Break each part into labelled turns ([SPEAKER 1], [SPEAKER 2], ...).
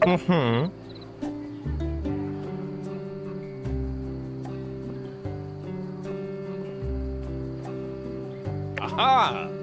[SPEAKER 1] Mhm.
[SPEAKER 2] Aha!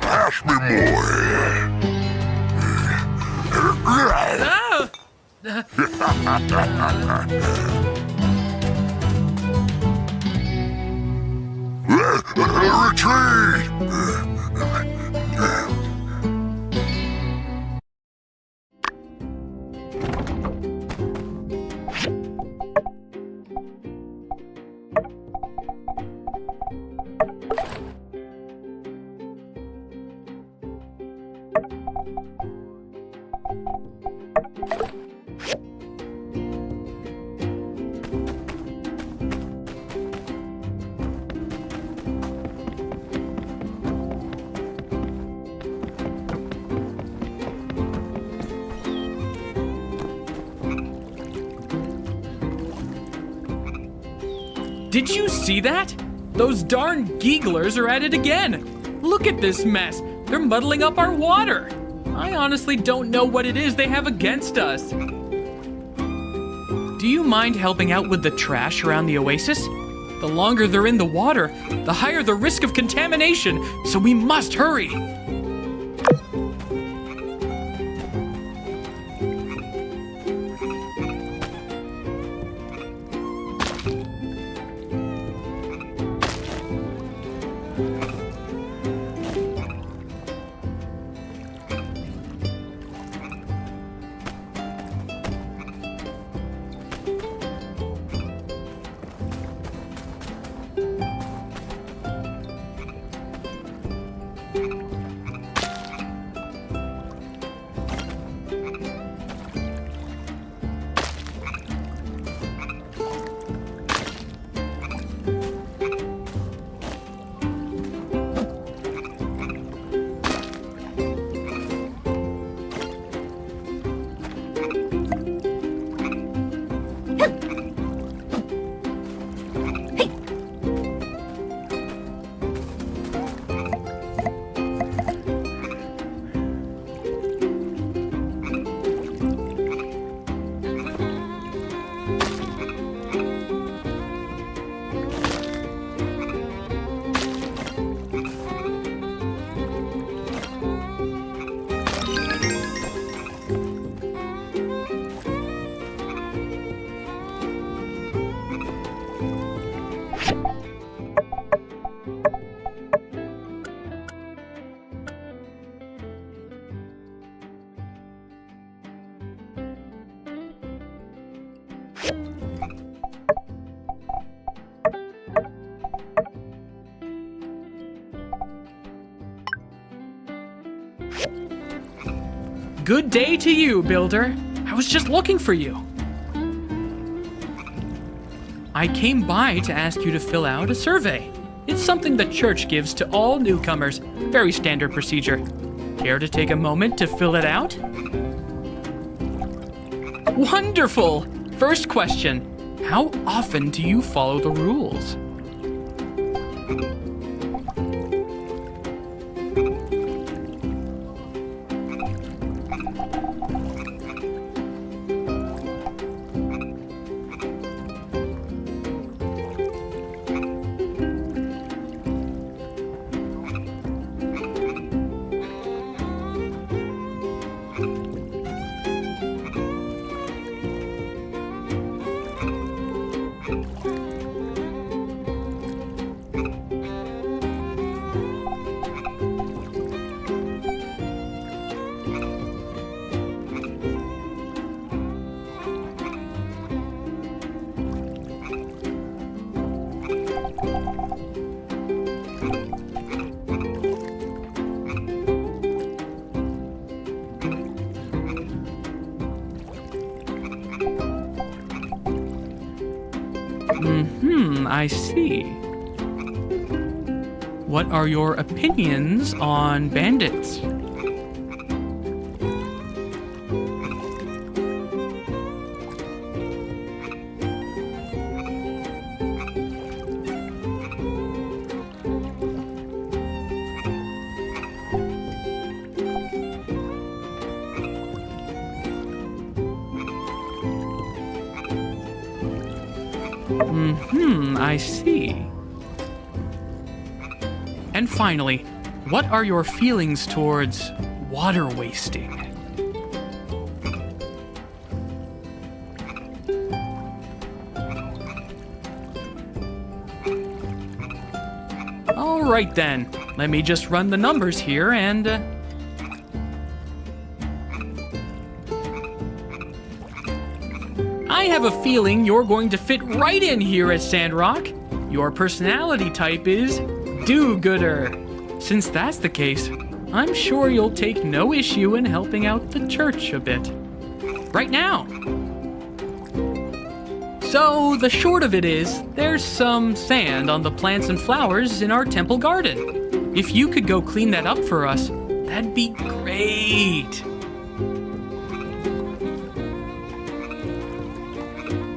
[SPEAKER 1] Ask me more. Retreat!
[SPEAKER 2] Did you see that? Those darn geeglers are at it again. Look at this mess. They're muddling up our water. I honestly don't know what it is they have against us. Do you mind helping out with the trash around the oasis? The longer they're in the water, the higher the risk of contamination, so we must hurry. Good day to you, builder. I was just looking for you. I came by to ask you to fill out a survey. It's something the church gives to all newcomers. Very standard procedure. Care to take a moment to fill it out? Wonderful! First question. How often do you follow the rules? I see. What are your opinions on bandits? I see. And finally, what are your feelings towards water wasting? All right then, let me just run the numbers here and... I have a feeling you're going to fit right in here at Sandrock. Your personality type is do-gooder. Since that's the case, I'm sure you'll take no issue in helping out the church a bit. Right now. So, the short of it is, there's some sand on the plants and flowers in our temple garden. If you could go clean that up for us, that'd be great.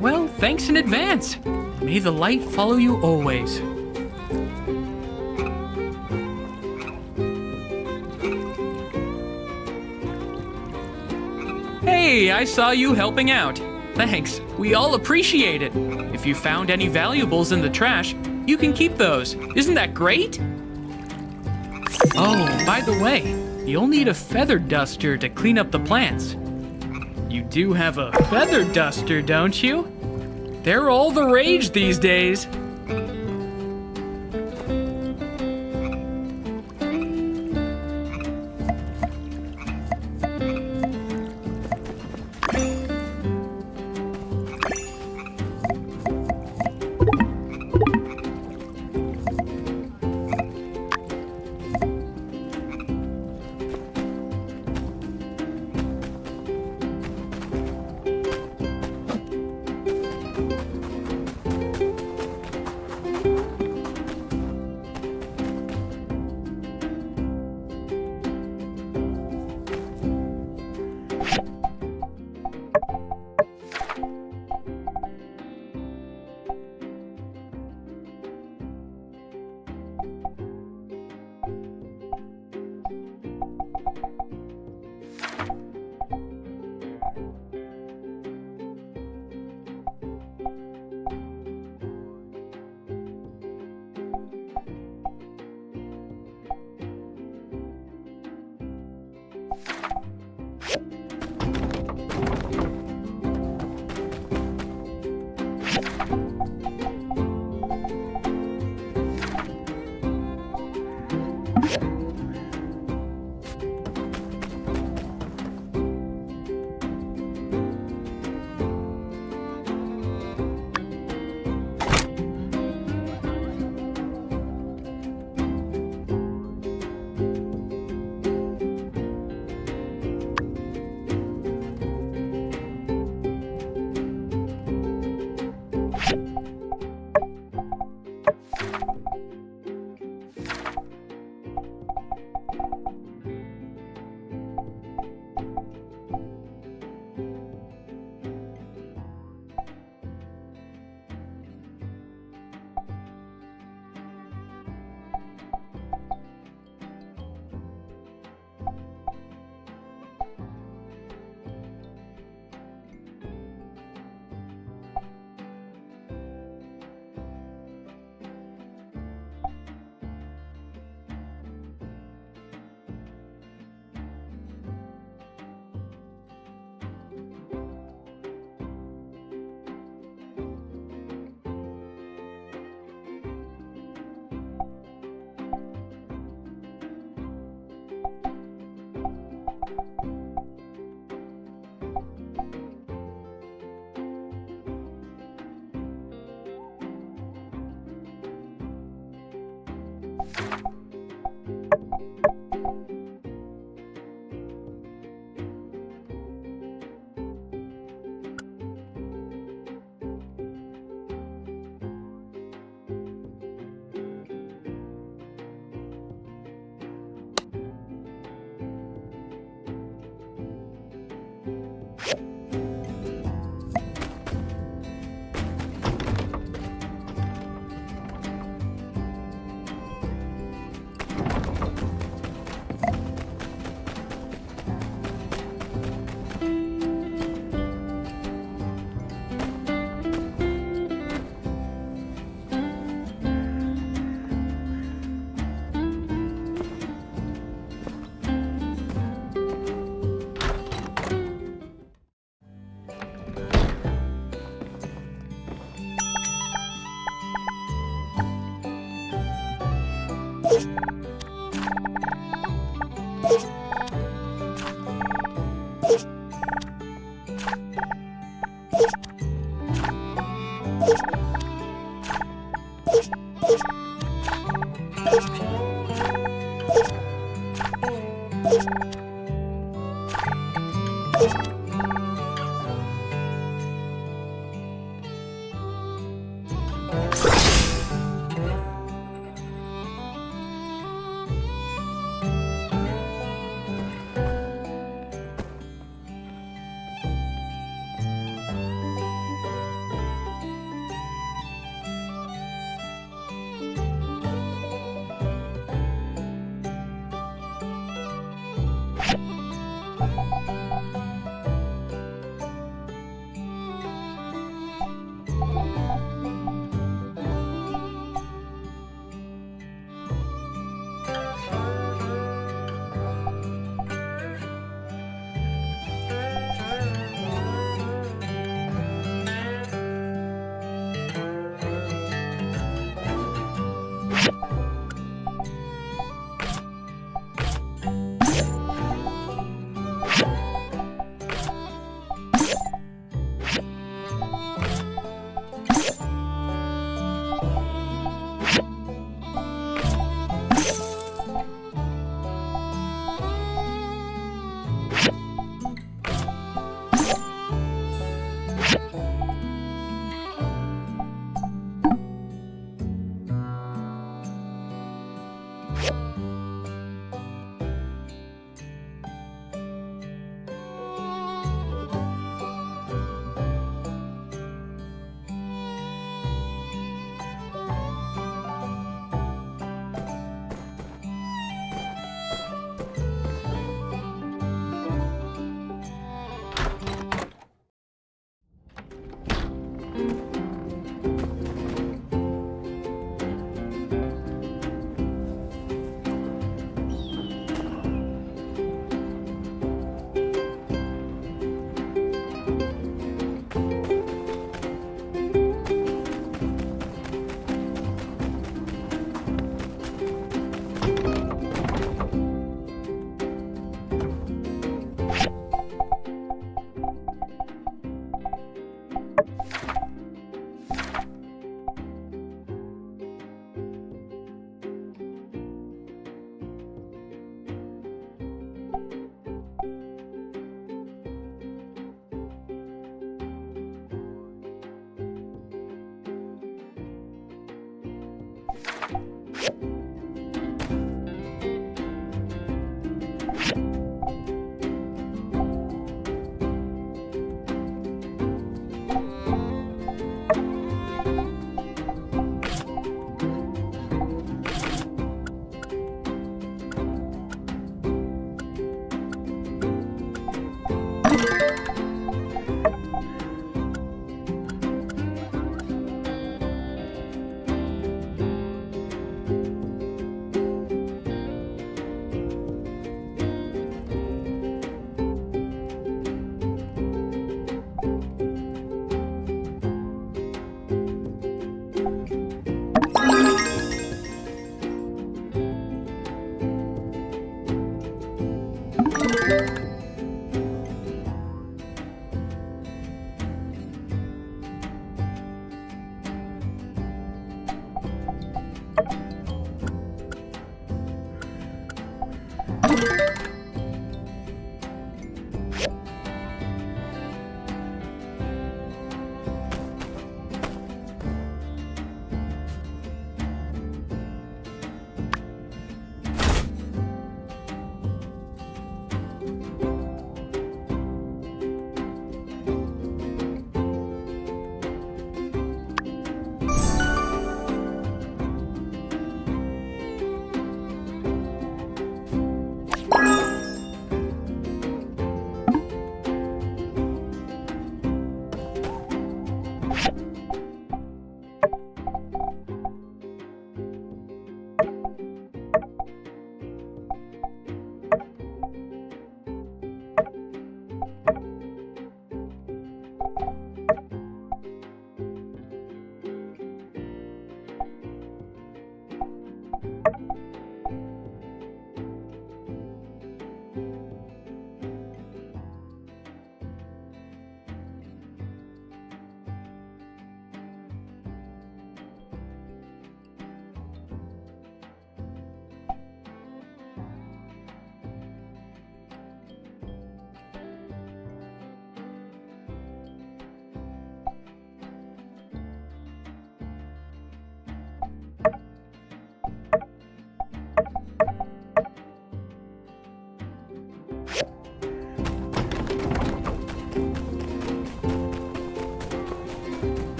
[SPEAKER 2] Well, thanks in advance. May the light follow you always. Hey, I saw you helping out. Thanks, we all appreciate it. If you found any valuables in the trash, you can keep those. Isn't that great? Oh, by the way, you'll need a feather duster to clean up the plants. You do have a feather duster, don't you? They're all the rage these days.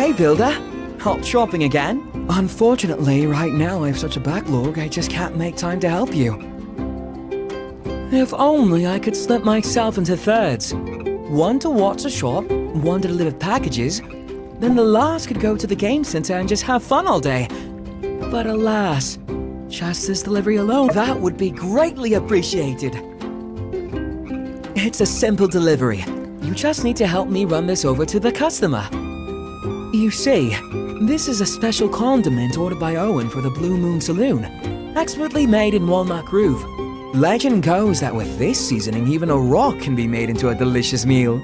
[SPEAKER 1] Hey, Builder. Hot shopping again? Unfortunately, right now I have such a backlog, I just can't make time to help you. If only I could split myself into thirds. One to watch the shop, one to deliver packages, then the last could go to the game center and just have fun all day. But alas, just this delivery alone, that would be greatly appreciated. It's a simple delivery. You just need to help me run this over to the customer. You see, this is a special condiment ordered by Owen for the Blue Moon Saloon, expertly made in Walnut Groove. Legend goes that with this seasoning, even a rock can be made into a delicious meal.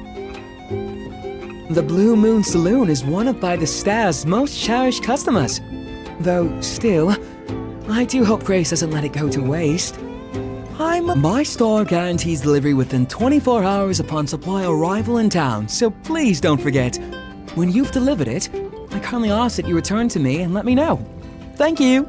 [SPEAKER 1] The Blue Moon Saloon is one of By the Star's most cherished customers. Though, still, I do hope Grace doesn't let it go to waste. My store guarantees delivery within 24 hours upon supply arrival in town, so please don't forget. When you've delivered it, I kindly ask that you return to me and let me know. Thank you!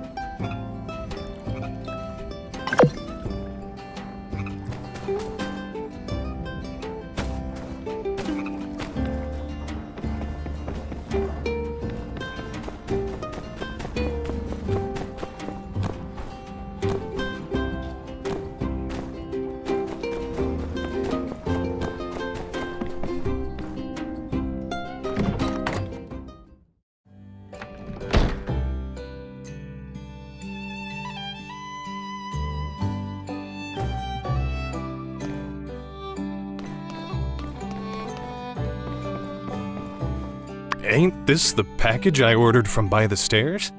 [SPEAKER 3] Ain't this the package I ordered from By the Stairs?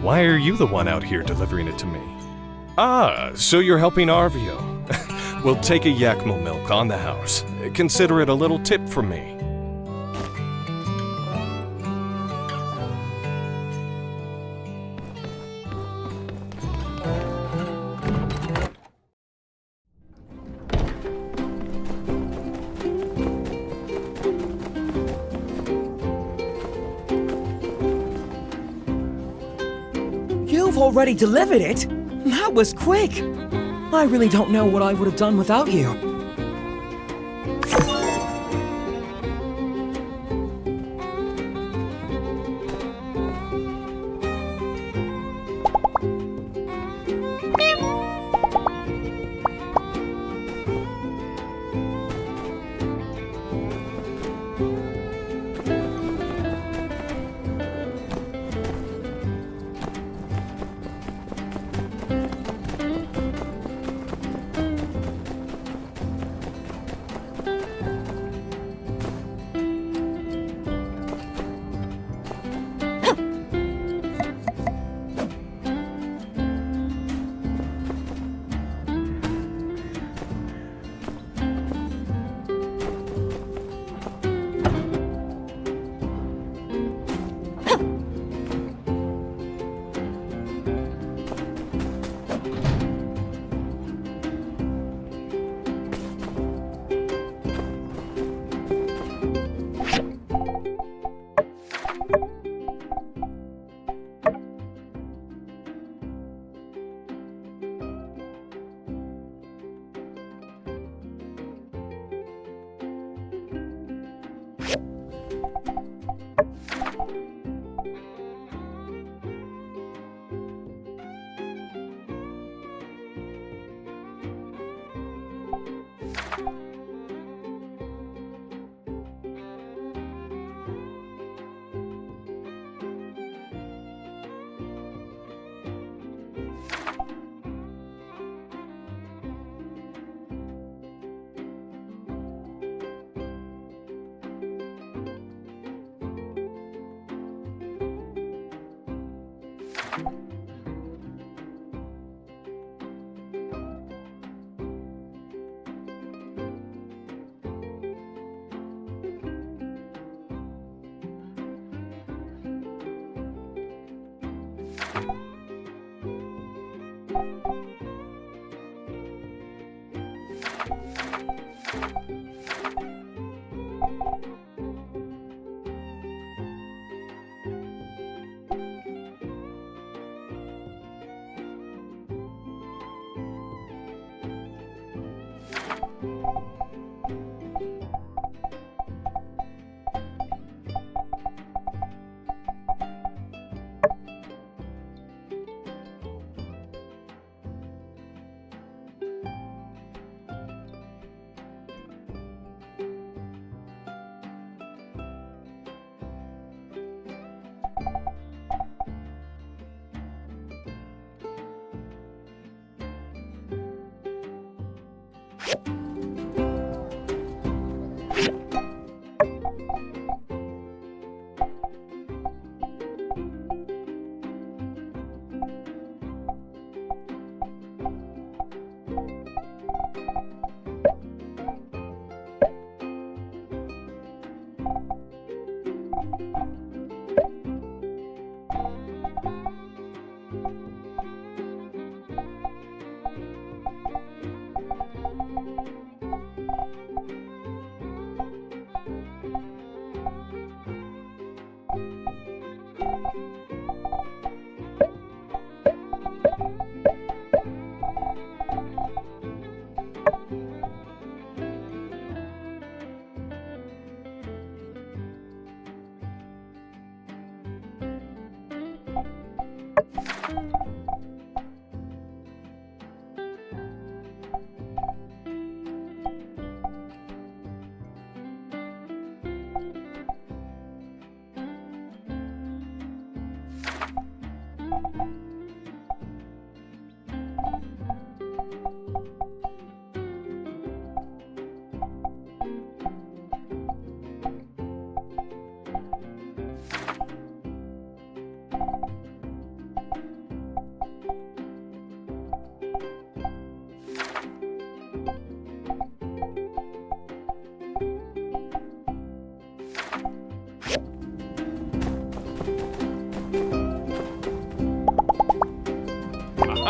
[SPEAKER 3] Why are you the one out here delivering it to me? Ah, so you're helping Arvio. We'll take a Yakimo milk on the house. Consider it a little tip from me.
[SPEAKER 1] You've already delivered it? That was quick! I really don't know what I would have done without you.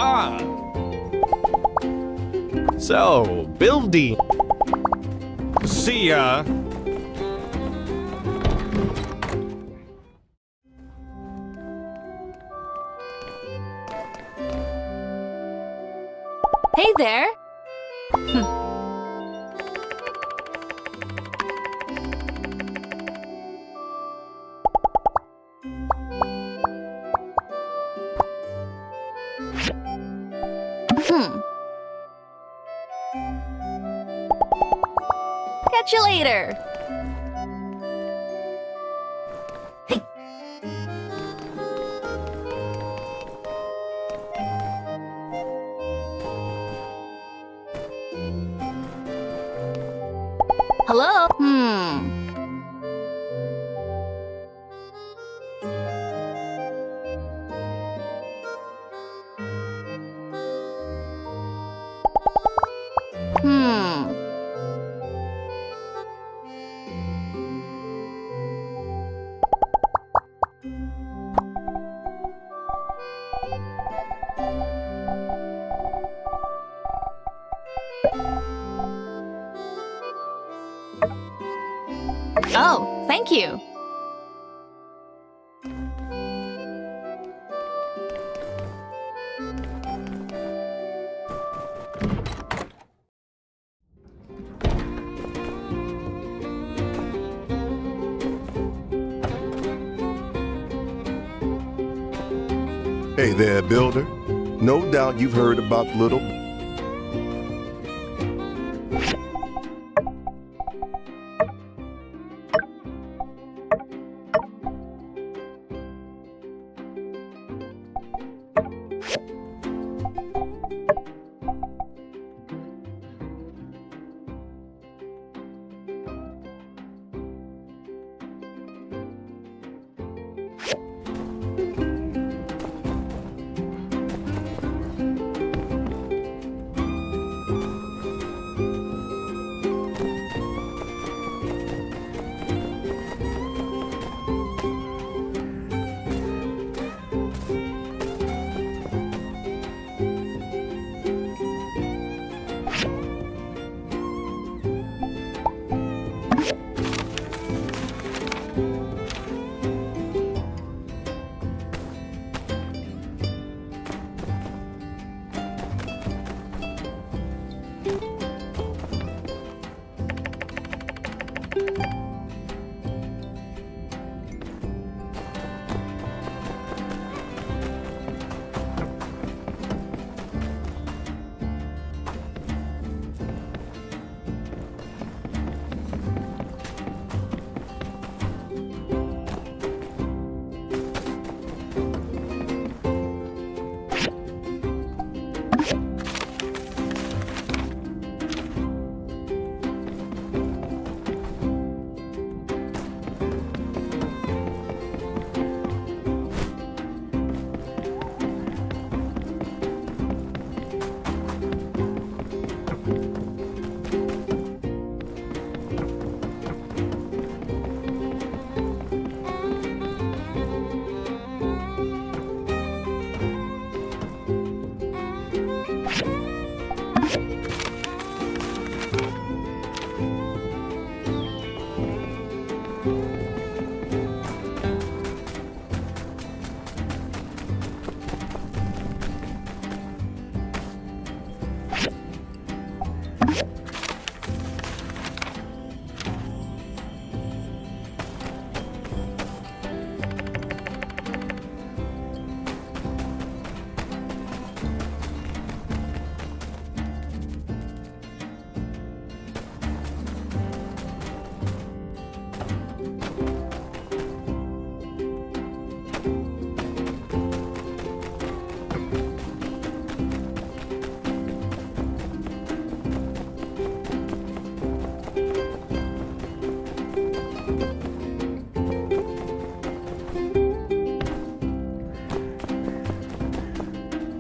[SPEAKER 3] Ah! So, building. See ya!
[SPEAKER 4] Hey there! Catch you later! Hello? Oh, thank you.
[SPEAKER 5] Hey there, builder. No doubt you've heard about little...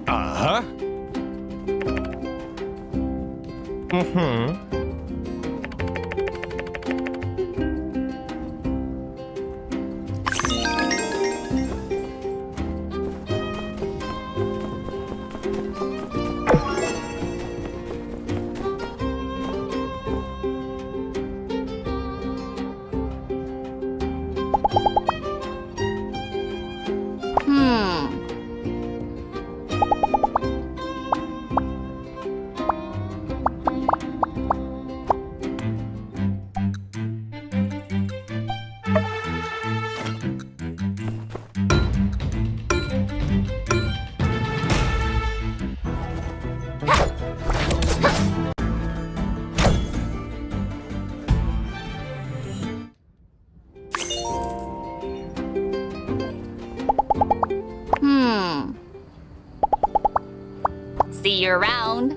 [SPEAKER 3] Uh-huh. Mm-hmm.
[SPEAKER 4] See you around.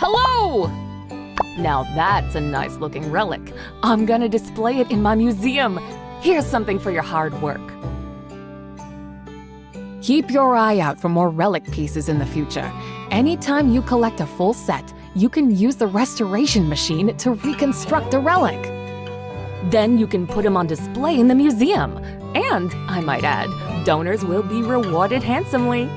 [SPEAKER 6] Hello! Now that's a nice looking relic. I'm gonna display it in my museum. Here's something for your hard work. Keep your eye out for more relic pieces in the future. Anytime you collect a full set, you can use the restoration machine to reconstruct a relic. Then you can put them on display in the museum. And, I might add, donors will be rewarded handsomely.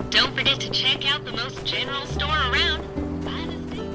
[SPEAKER 7] Don't forget to check out the most general store around. Buy this thing.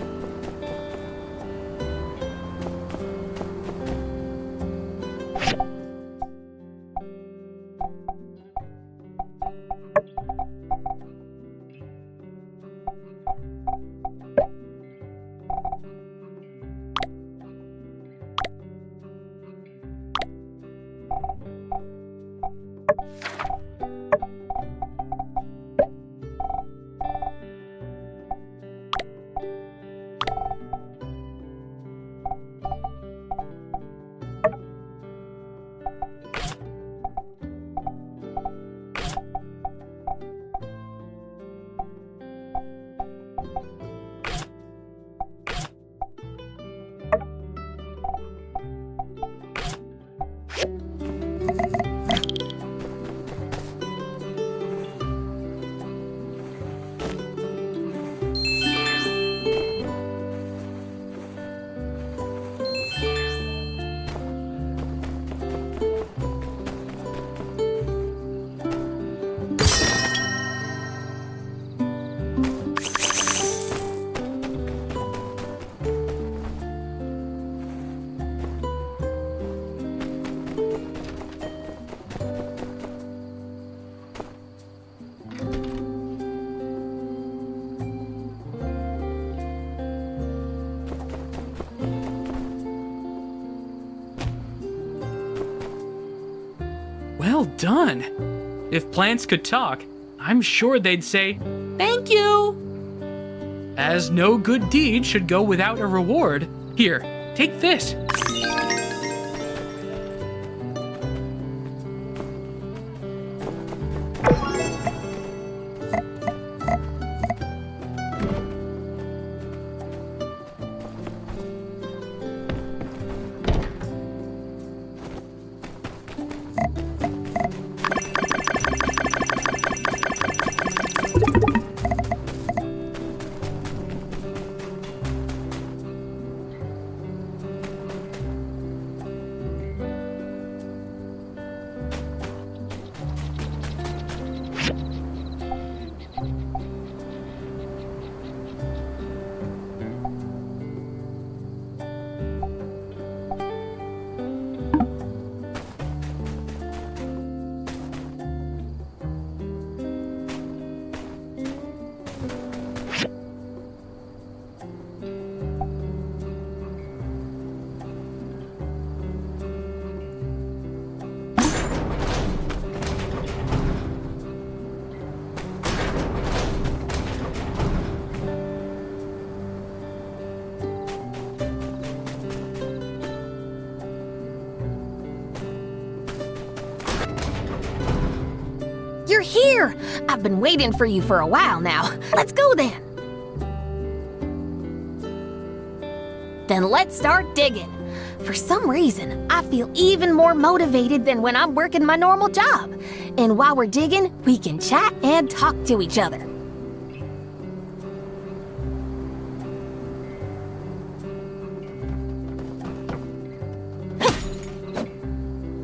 [SPEAKER 2] Well done. If plants could talk, I'm sure they'd say, "Thank you." As no good deed should go without a reward, here, take this.
[SPEAKER 6] You're here! I've been waiting for you for a while now. Let's go then! Then let's start digging. For some reason, I feel even more motivated than when I'm working my normal job. And while we're digging, we can chat and talk to each other.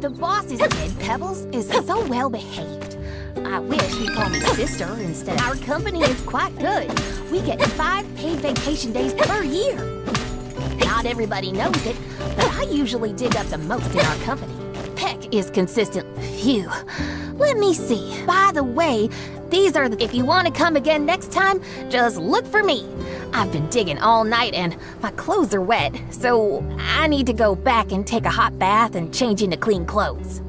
[SPEAKER 6] The boss's kid, Pebbles, is so well behaved. I wish he'd call me sister instead. Our company is quite good. We get 5 paid vacation days per year. Not everybody knows it, but I usually dig up the most in our company. Peck is consistent. Phew. Let me see. By the way, these are if you want to come again next time, just look for me. I've been digging all night and my clothes are wet, so I need to go back and take a hot bath and change into clean clothes.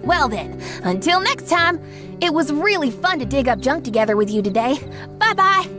[SPEAKER 8] Well then, until next time, it was really fun to dig up junk together with you today. Bye-bye!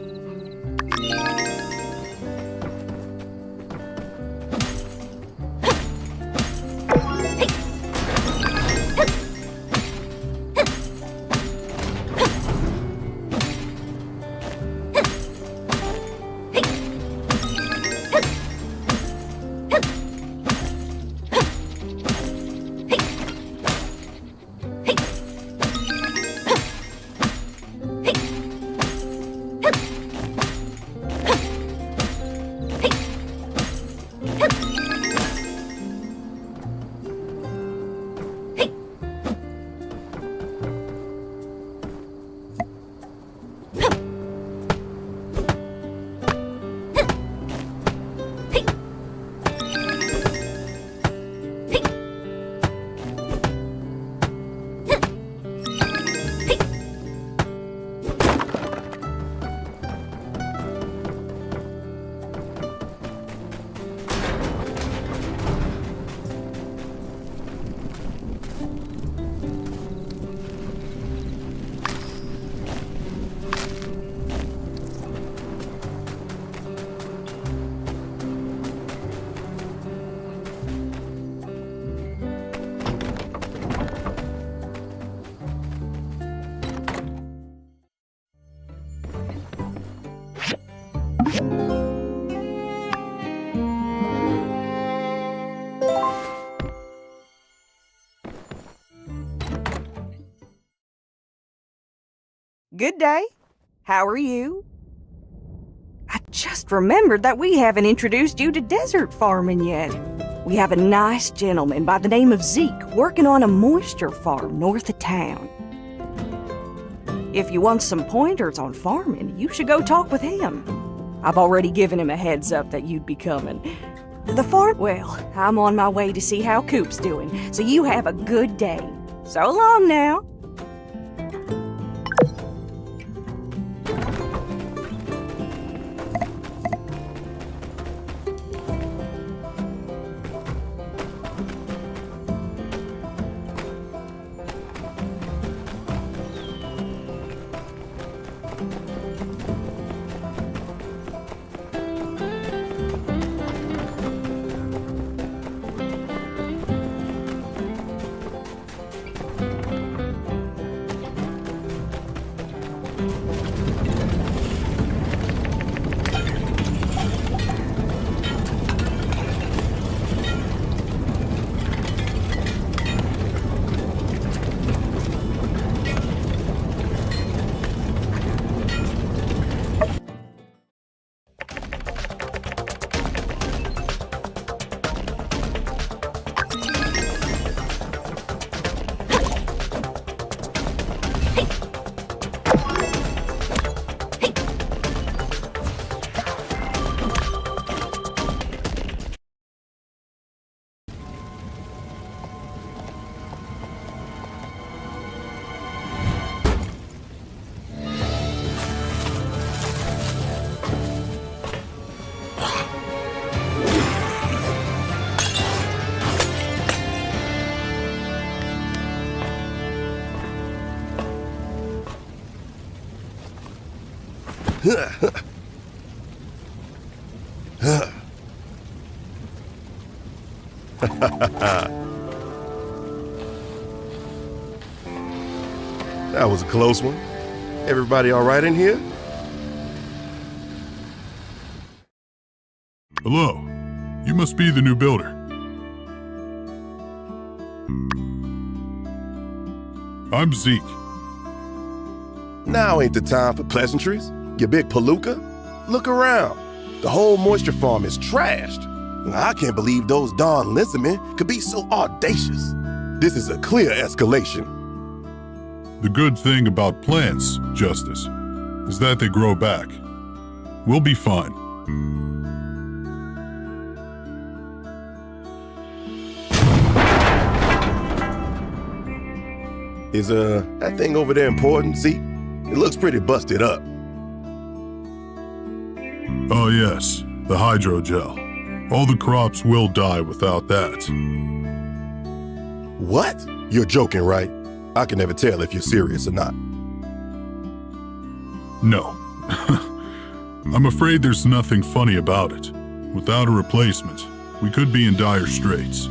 [SPEAKER 9] Good day. How are you? I just remembered that we haven't introduced you to desert farming yet. We have a nice gentleman by the name of Zeke working on a moisture farm north of town. If you want some pointers on farming, you should go talk with him. I've already given him a heads up that you'd be coming. The farm? Well, I'm on my way to see how Coop's doing, so you have a good day. So long now.
[SPEAKER 5] That was a close one. Everybody all right in here?
[SPEAKER 10] Hello. You must be the new builder. I'm Zeke.
[SPEAKER 5] Now ain't the time for pleasantries, you big palooka. Look around. The whole moisture farm is trashed. I can't believe those darn lizardmen could be so audacious. This is a clear escalation.
[SPEAKER 10] The good thing about plants, Justice, is that they grow back. We'll be fine.
[SPEAKER 5] Is that thing over there important, Zeke? It looks pretty busted up.
[SPEAKER 10] Oh yes, the hydrogel. All the crops will die without that.
[SPEAKER 5] What? You're joking, right? I can never tell if you're serious or not.
[SPEAKER 10] No. I'm afraid there's nothing funny about it. Without a replacement, we could be in dire straits.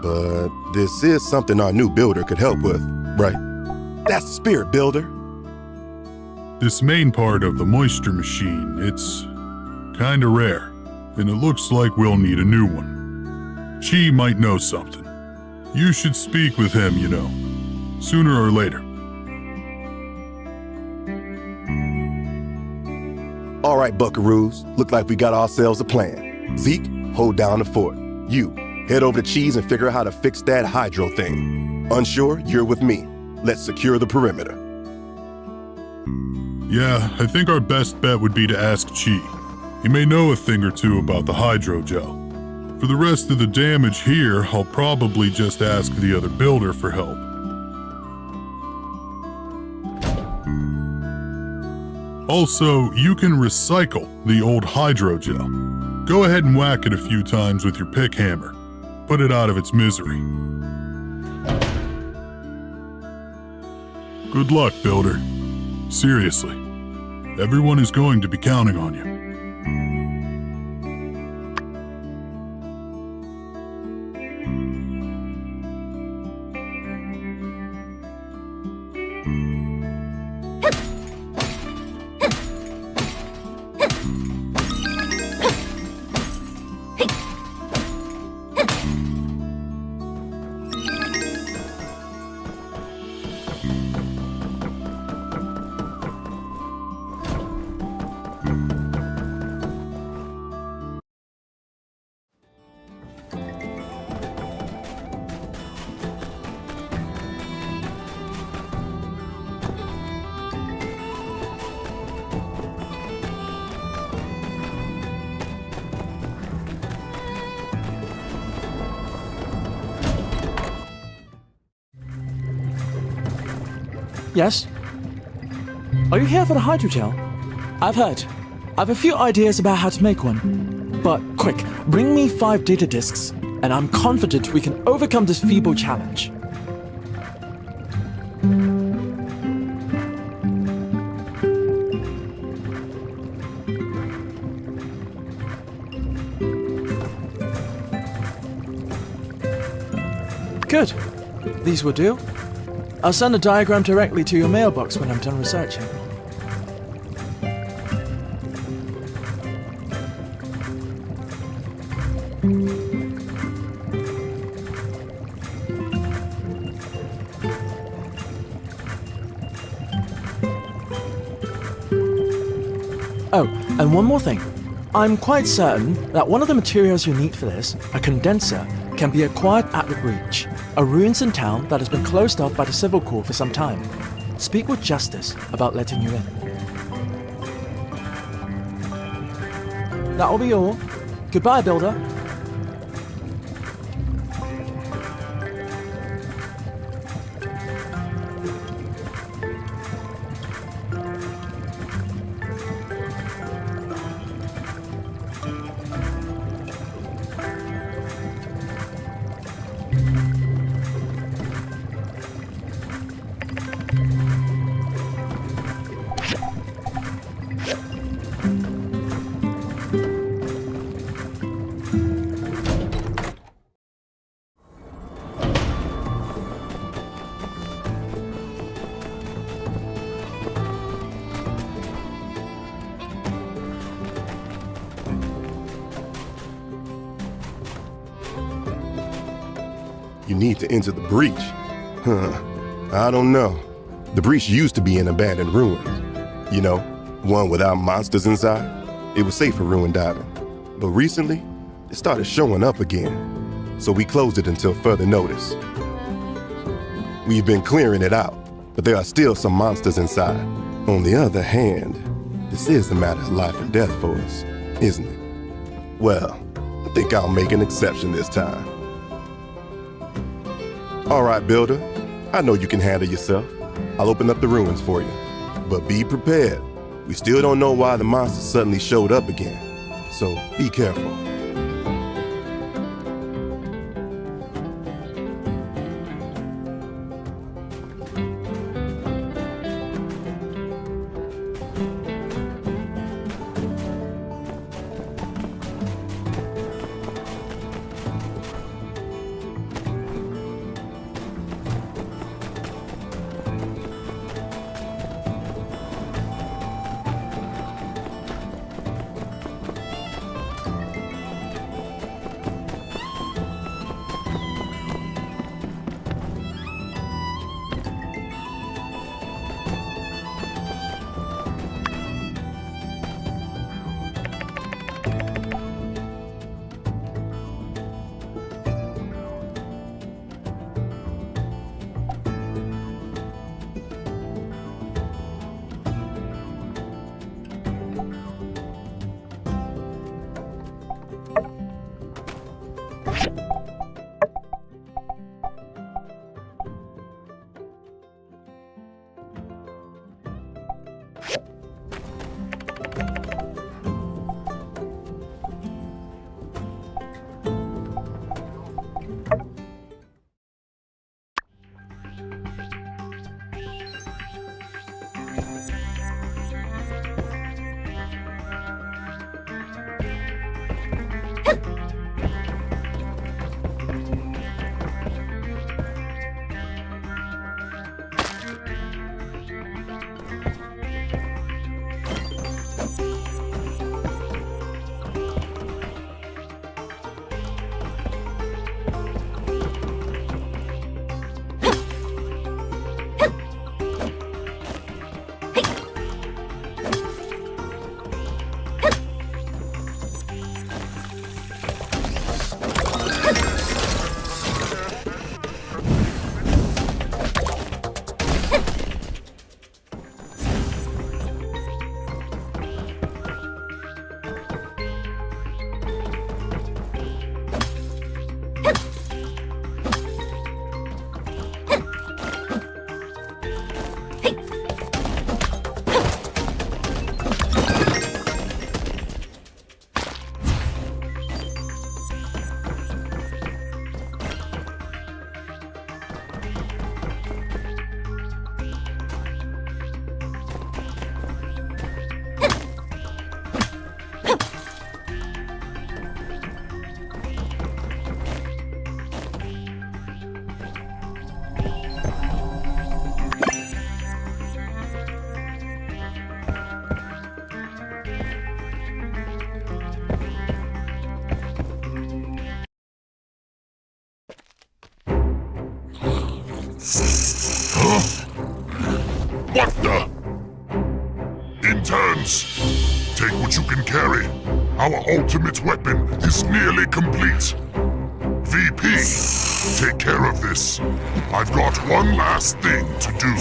[SPEAKER 5] But this is something our new builder could help with, right? That's the spirit, builder.
[SPEAKER 10] This main part of the moisture machine, it's kinda rare, and it looks like we'll need a new one. Chi might know something. You should speak with him, you know, sooner or later.
[SPEAKER 5] All right, buckaroos, look like we got ourselves a plan. Zeke, hold down the fort. You, head over to Cheese and figure out how to fix that hydro thing. Unsure, you're with me. Let's secure the perimeter.
[SPEAKER 10] Yeah, I think our best bet would be to ask Chi. He may know a thing or two about the hydrogel. For the rest of the damage here, I'll probably just ask the other builder for help. Also, you can recycle the old hydrogel. Go ahead and whack it a few times with your pick hammer. Put it out of its misery. Good luck, builder. Seriously, everyone is going to be counting on you.
[SPEAKER 1] Yes? Are you here for the hydrogel? I've heard. I've a few ideas about how to make one. But quick, bring me 5 data disks, and I'm confident we can overcome this feeble challenge. Good. These will do. I'll send a diagram directly to your mailbox when I'm done researching. Oh, and one more thing. I'm quite certain that one of the materials you need for this, a condenser, can be acquired at the Breach, a ruins in town that has been closed off by the Civil Corps for some time. Speak with Justice about letting you in. That'll be all. Goodbye, Builder.
[SPEAKER 5] You need to enter the breach. I don't know. The breach used to be an abandoned ruin. You know, one without monsters inside. It was safe for ruin diving. But recently, it started showing up again. So we closed it until further notice. We've been clearing it out, but there are still some monsters inside. On the other hand, this is a matter of life and death for us, isn't it? Well, I think I'll make an exception this time. All right, Builder. I know you can handle yourself. I'll open up the ruins for you. But be prepared. We still don't know why the monsters suddenly showed up again. So be careful.
[SPEAKER 10] Huh? What the? Interns, take what you can carry. Our ultimate weapon is nearly complete. VP, take care of this. I've got one last thing to do.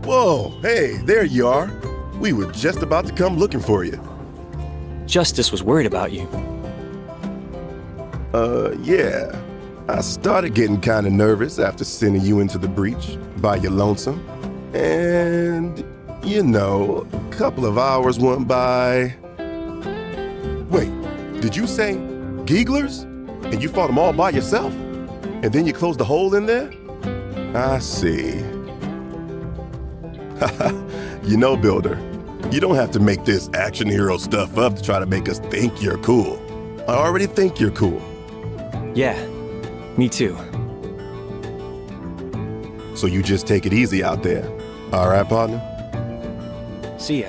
[SPEAKER 5] Whoa, hey, there you are. We were just about to come looking for you.
[SPEAKER 1] Justice was worried about you.
[SPEAKER 5] Yeah. I started getting kind of nervous after sending you into the breach by your lonesome. And, you know, a couple of hours went by. Wait, did you say Geeglers? And you fought them all by yourself? And then you closed the hole in there? I see. You know, Builder, you don't have to make this action hero stuff up to try to make us think you're cool. I already think you're cool.
[SPEAKER 1] Yeah, me too.
[SPEAKER 5] So you just take it easy out there. All right, partner?
[SPEAKER 1] See ya.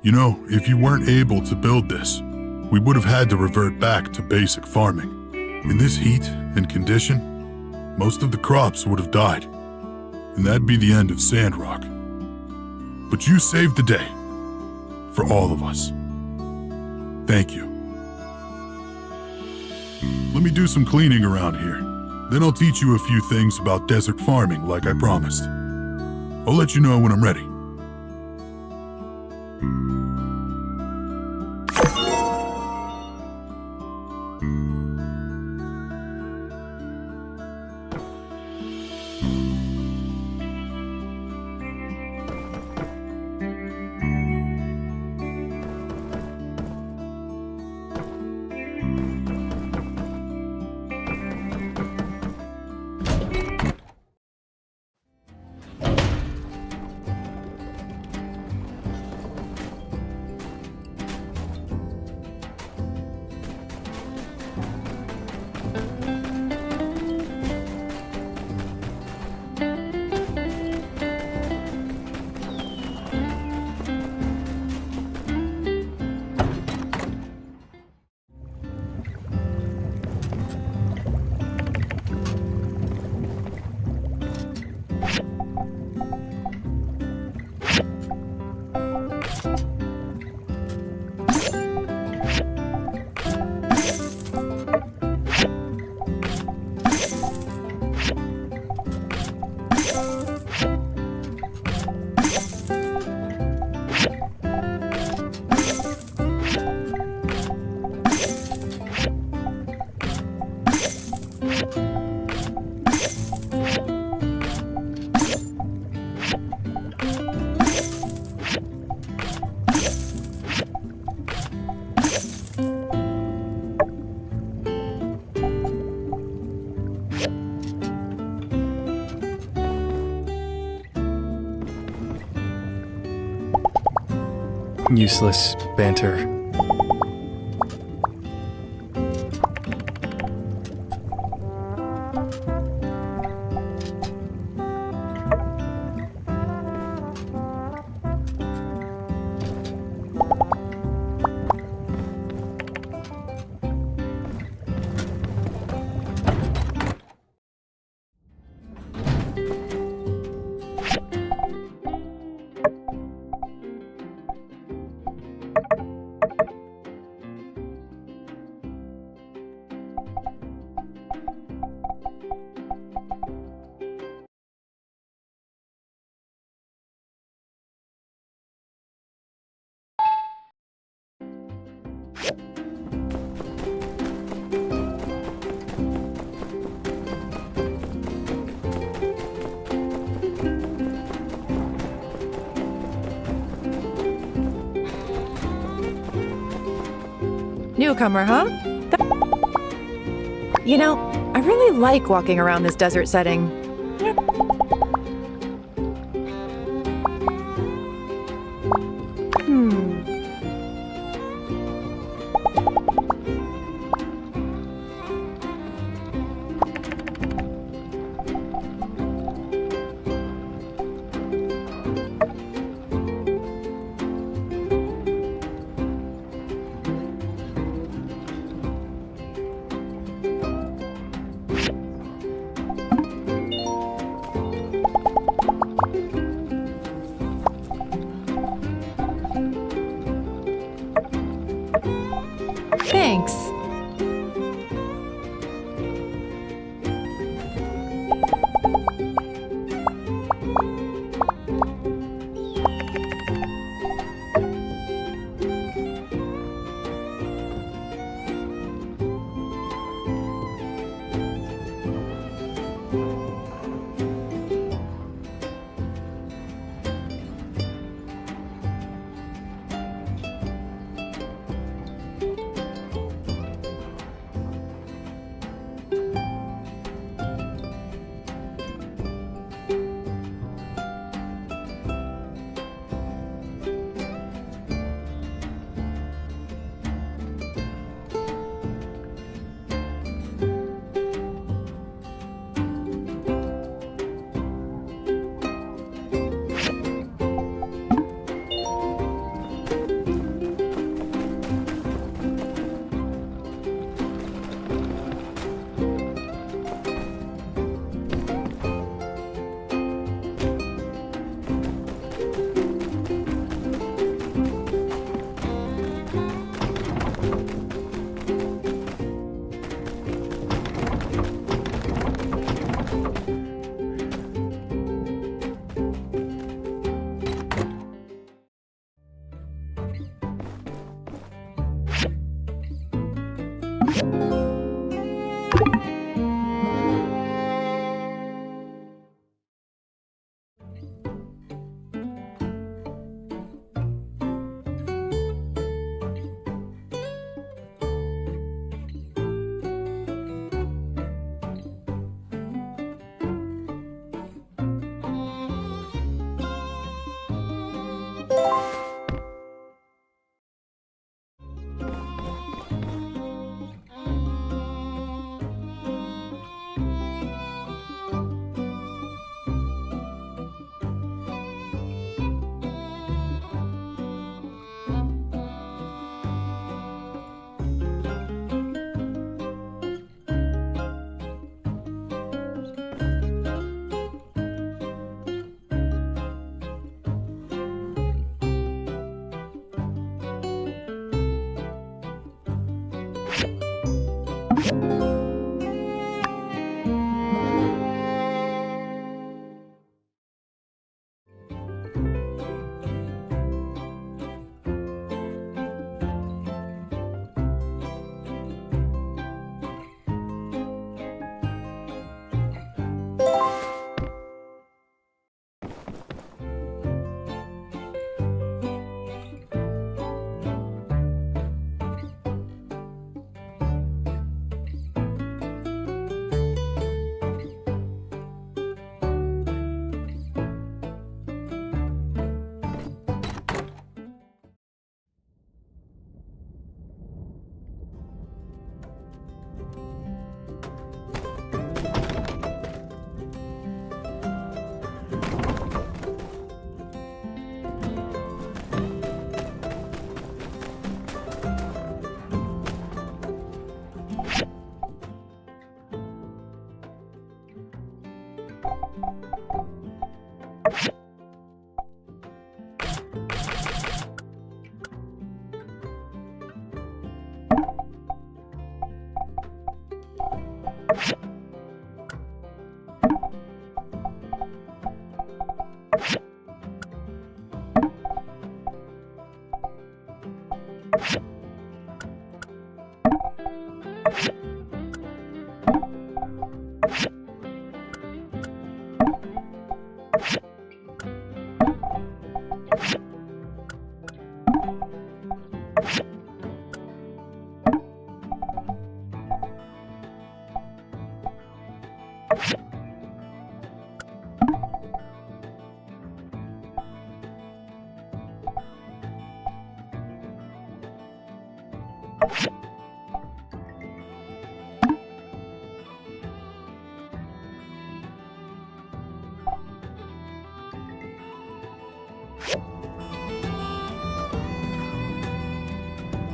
[SPEAKER 10] You know, if you weren't able to build this, we would have had to revert back to basic farming. In this heat and condition, most of the crops would have died, and that'd be the end of Sandrock. But you saved the day, for all of us. Thank you. Let me do some cleaning around here. Then I'll teach you a few things about desert farming like I promised. I'll let you know when I'm ready.
[SPEAKER 11] Useless banter.
[SPEAKER 12] Newcomer, huh? You know, I really like walking around this desert setting.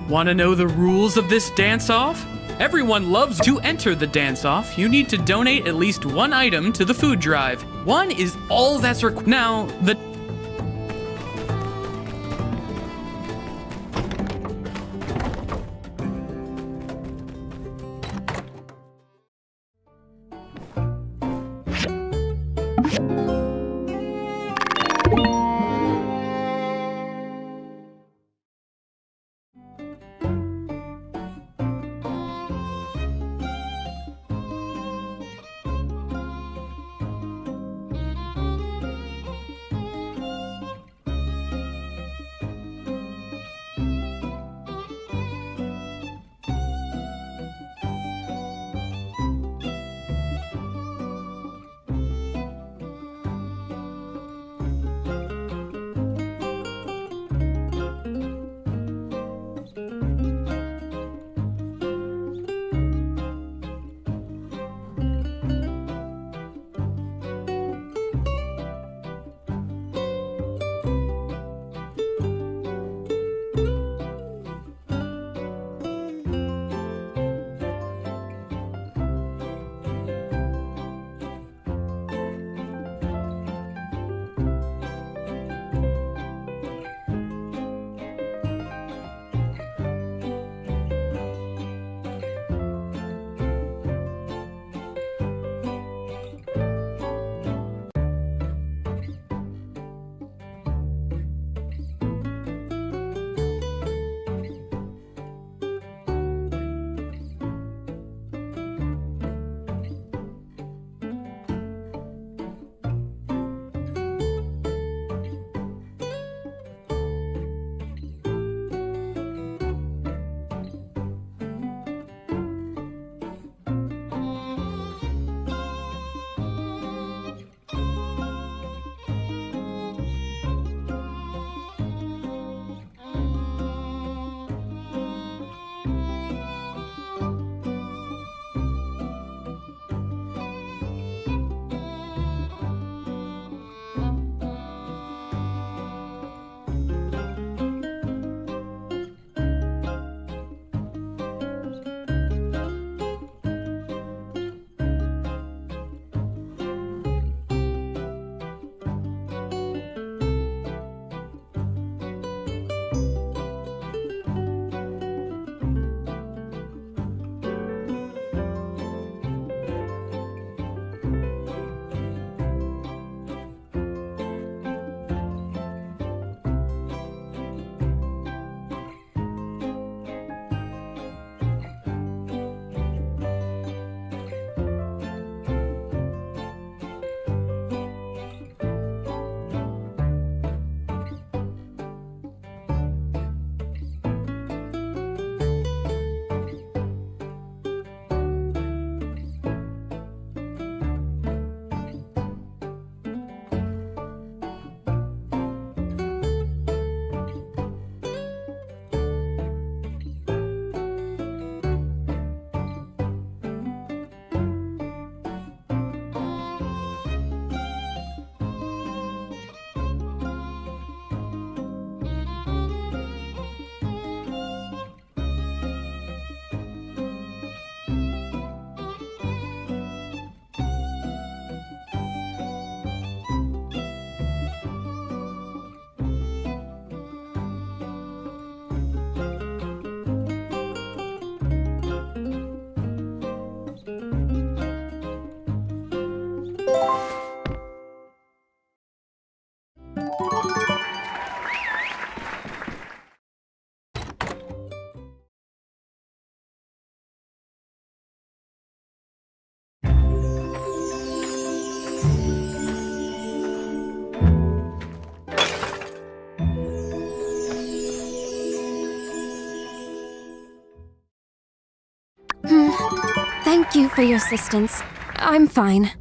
[SPEAKER 2] Want to know the rules of this dance-off? Everyone loves to enter the dance-off. You need to donate at least one item to the food drive. One is all that's required. Now, the
[SPEAKER 8] you for your assistance. I'm fine.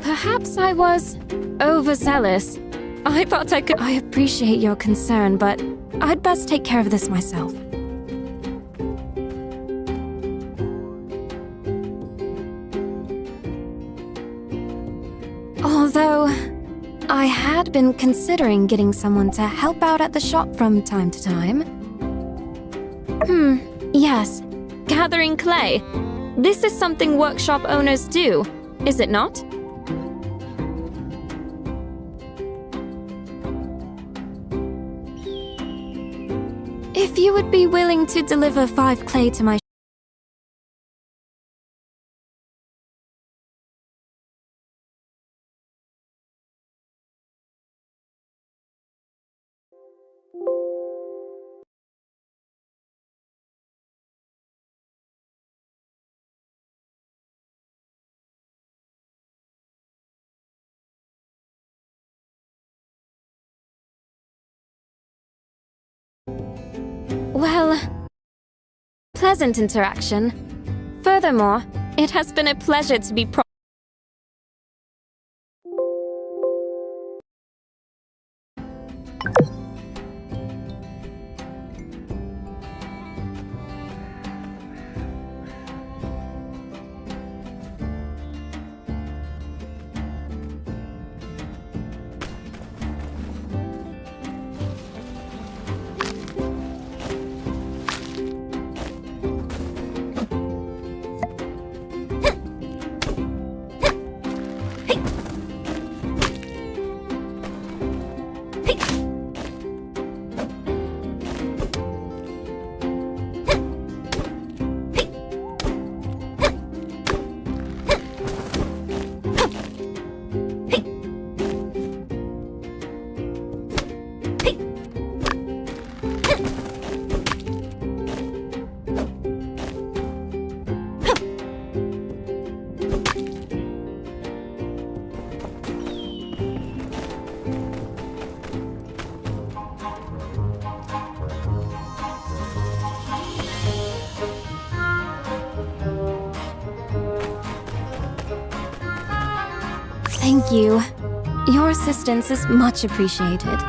[SPEAKER 8] Perhaps I was overzealous. I thought I could. I appreciate your concern, but I'd best take care of this myself. Although, I had been considering getting someone to help out at the shop from time to time. Yes. Gathering clay. This is something workshop owners do, is it not? If you would be willing to deliver 5 clay to my Well, pleasant interaction. Furthermore, it has been a pleasure to be Thank you. Your assistance is much appreciated.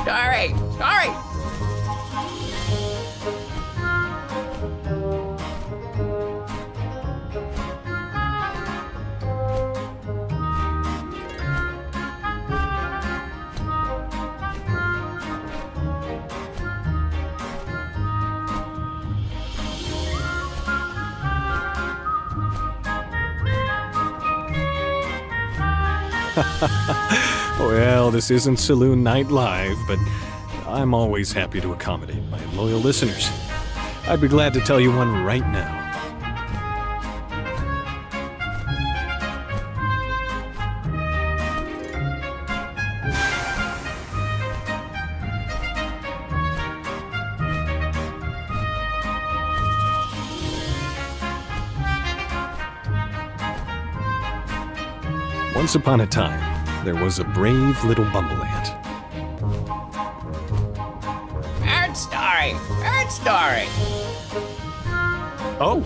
[SPEAKER 13] Sorry.
[SPEAKER 3] Well, this isn't Saloon Night Live, but I'm always happy to accommodate my loyal listeners. I'd be glad to tell you one right now. Once upon a time, there was a brave little bumble ant.
[SPEAKER 13] Bird story.
[SPEAKER 3] Oh,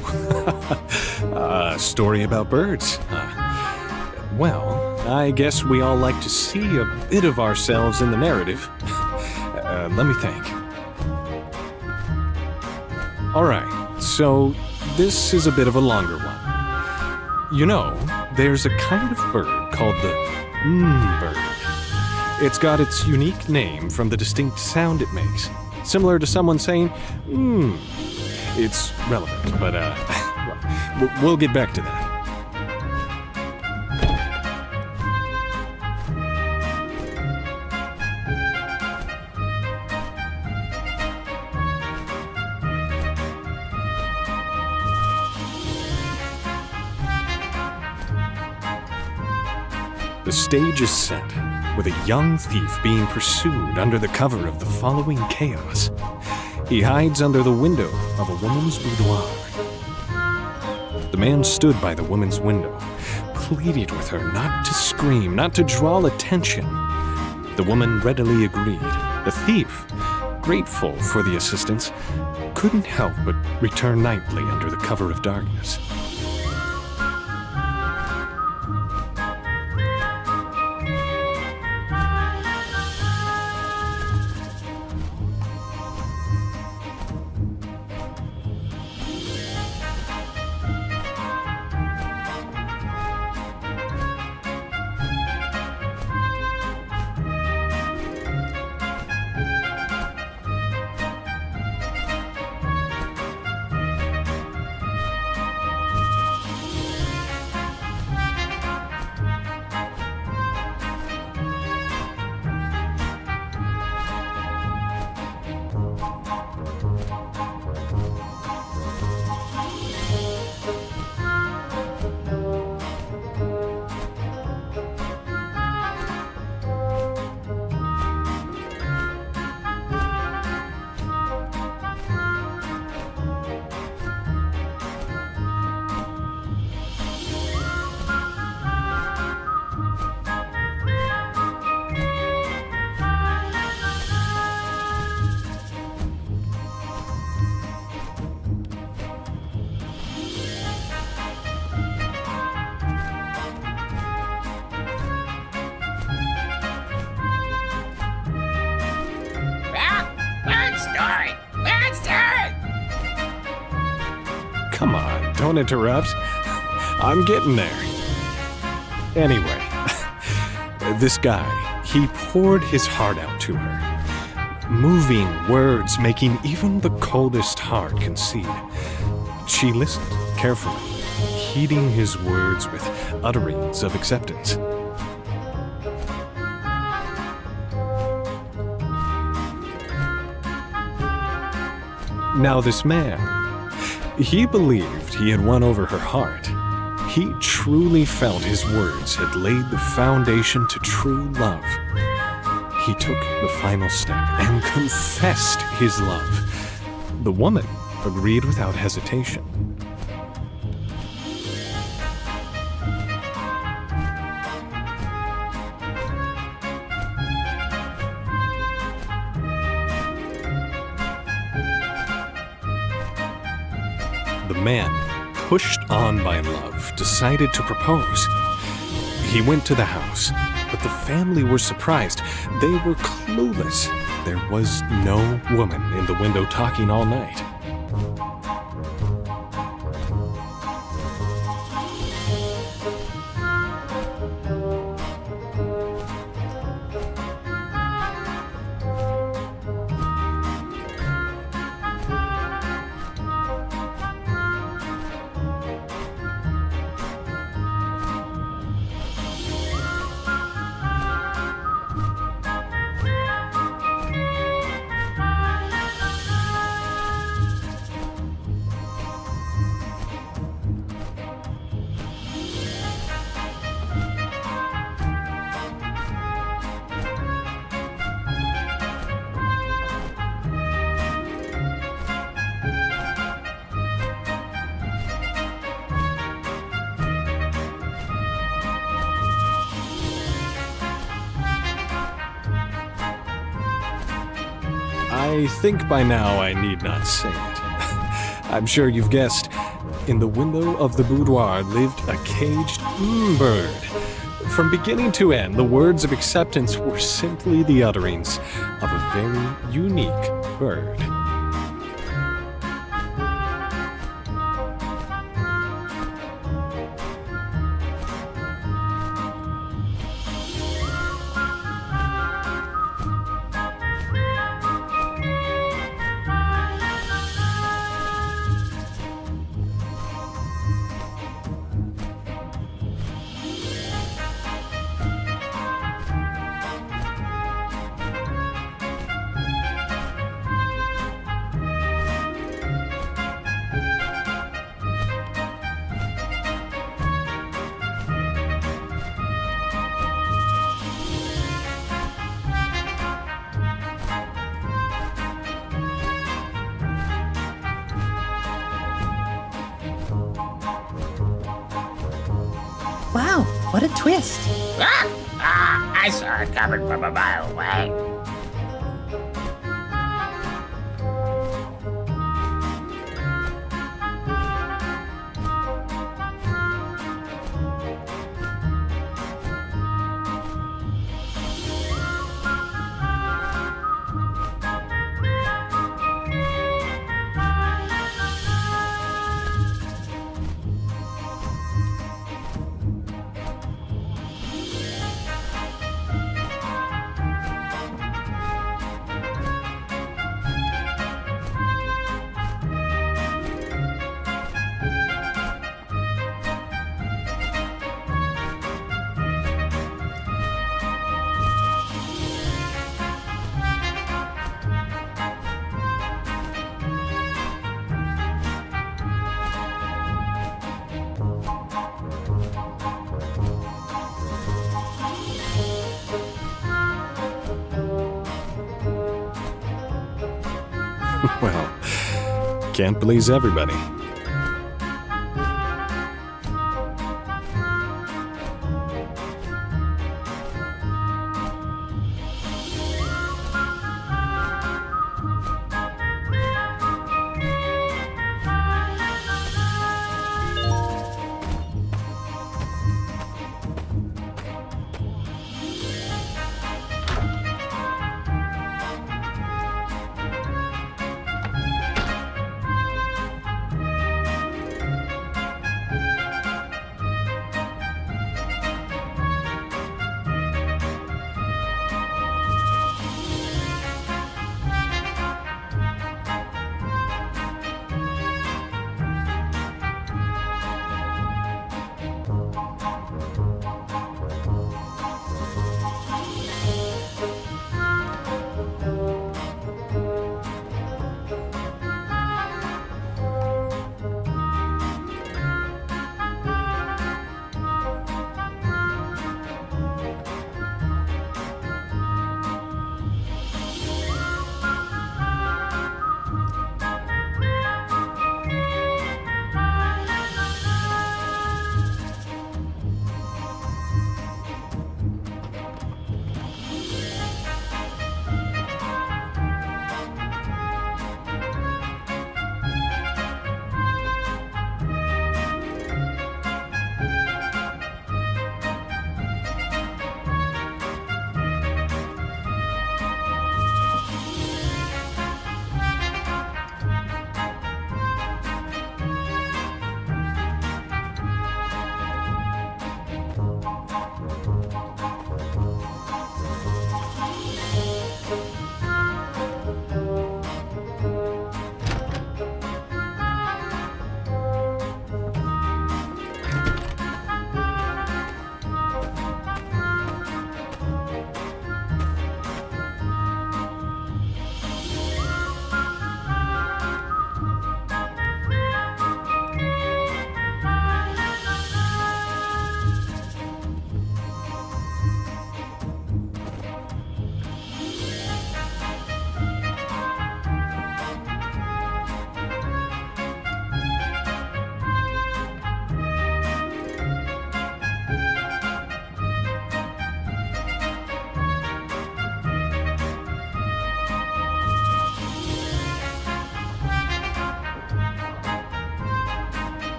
[SPEAKER 3] a story about birds. Well, I guess we all like to see a bit of ourselves in the narrative. Let me think. All right, so this is a bit of a longer one. You know, there's a kind of bird called the bird. It's got its unique name from the distinct sound it makes, similar to someone saying, It's relevant, but we'll get back to that. The stage is set, with a young thief being pursued under the cover of the following chaos. He hides under the window of a woman's boudoir. The man stood by the woman's window, pleaded with her not to scream, not to draw attention. The woman readily agreed. The thief, grateful for the assistance, couldn't help but return nightly under the cover of darkness. Come on, don't interrupt. I'm getting there. Anyway, this guy, he poured his heart out to her. Moving words making even the coldest heart concede. She listened carefully, heeding his words with utterings of acceptance. Now this man, he believed he had won over her heart. He truly felt his words had laid the foundation to true love. He took the final step and confessed his love. The woman agreed without hesitation. The man, pushed on by love, decided to propose. He went to the house, but the family were surprised. They were clueless. There was no woman in the window talking all night. I think by now I need not say it. I'm sure you've guessed. In the window of the boudoir lived a caged bird. From beginning to end, the words of acceptance were simply the utterings of a very unique bird.
[SPEAKER 13] Wow, what a twist!
[SPEAKER 14] I saw it coming from a mile away.
[SPEAKER 3] Well, can't please everybody.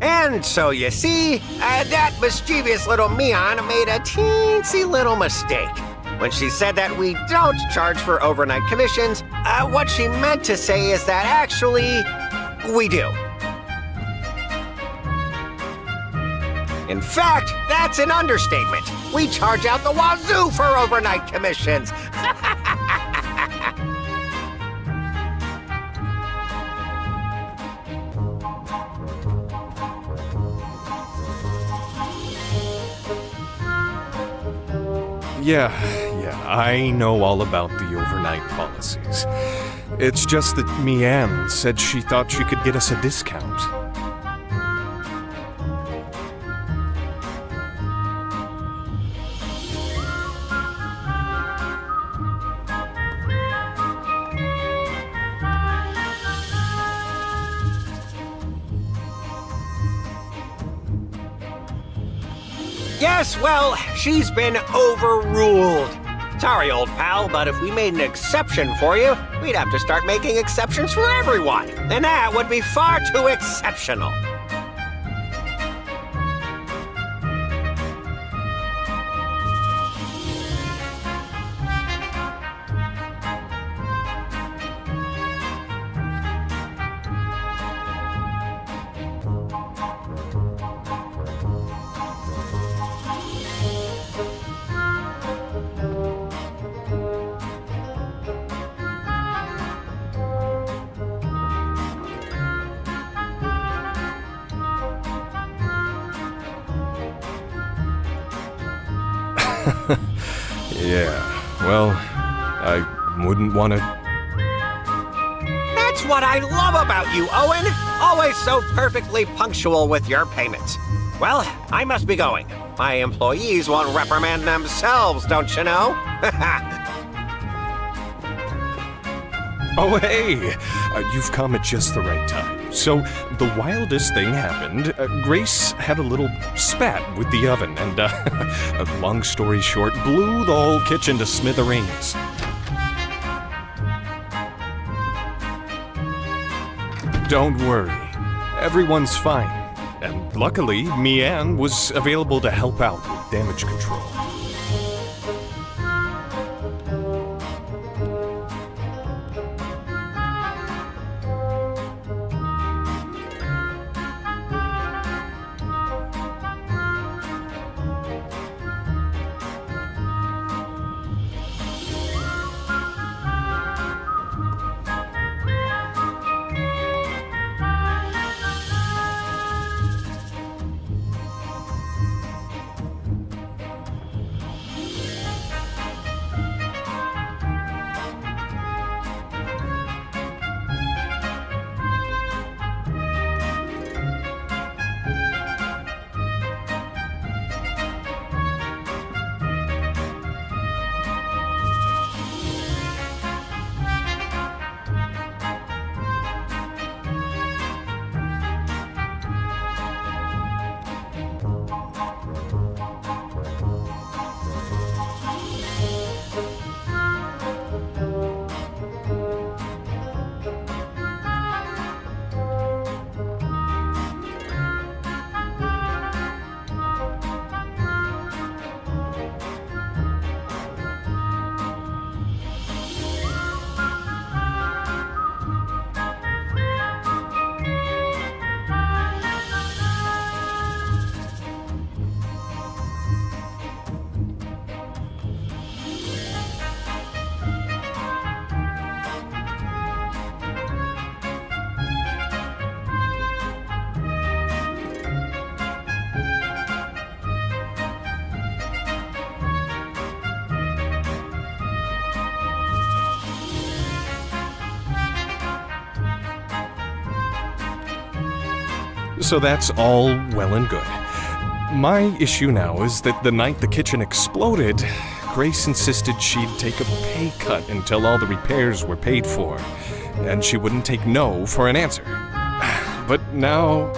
[SPEAKER 14] And so you see, that mischievous little Mian made a teensy little mistake. When she said that we don't charge for overnight commissions, what she meant to say is that actually, we do. In fact, that's an understatement. We charge out the wazoo for overnight commissions.
[SPEAKER 3] Yeah, I know all about the overnight policies. It's just that Mian said she thought she could get us a discount.
[SPEAKER 14] Yes, well, she's been overruled. Sorry, old pal, but if we made an exception for you, we'd have to start making exceptions for everyone. And that would be far too exceptional.
[SPEAKER 3] Yeah, well, I wouldn't want to...
[SPEAKER 14] That's what I love about you, Owen! Always so perfectly punctual with your payments. Well, I must be going. My employees won't reprimand themselves, don't you know?
[SPEAKER 3] Oh, hey! You've come at just the right time. So, the wildest thing happened. Grace had a little spat with the oven, and, long story short, blew the whole kitchen to smithereens. Don't worry. Everyone's fine. And luckily, Mian was available to help out with damage control. So that's all well and good. My issue now is that the night the kitchen exploded, Grace insisted she'd take a pay cut until all the repairs were paid for, and she wouldn't take no for an answer. But now...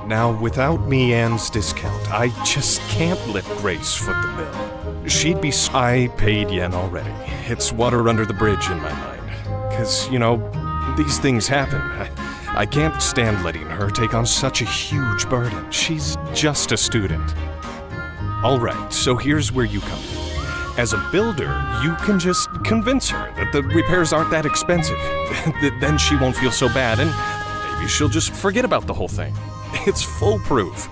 [SPEAKER 3] Now, without me Anne's discount, I just can't let Grace foot the bill. She'd be I paid yen already. It's water under the bridge in my mind. 'Cause, you know, these things happen. I can't stand letting her take on such a huge burden. She's just a student. Alright, so here's where you come in. As a builder, you can just convince her that the repairs aren't that expensive. Then she won't feel so bad, and maybe she'll just forget about the whole thing. It's foolproof.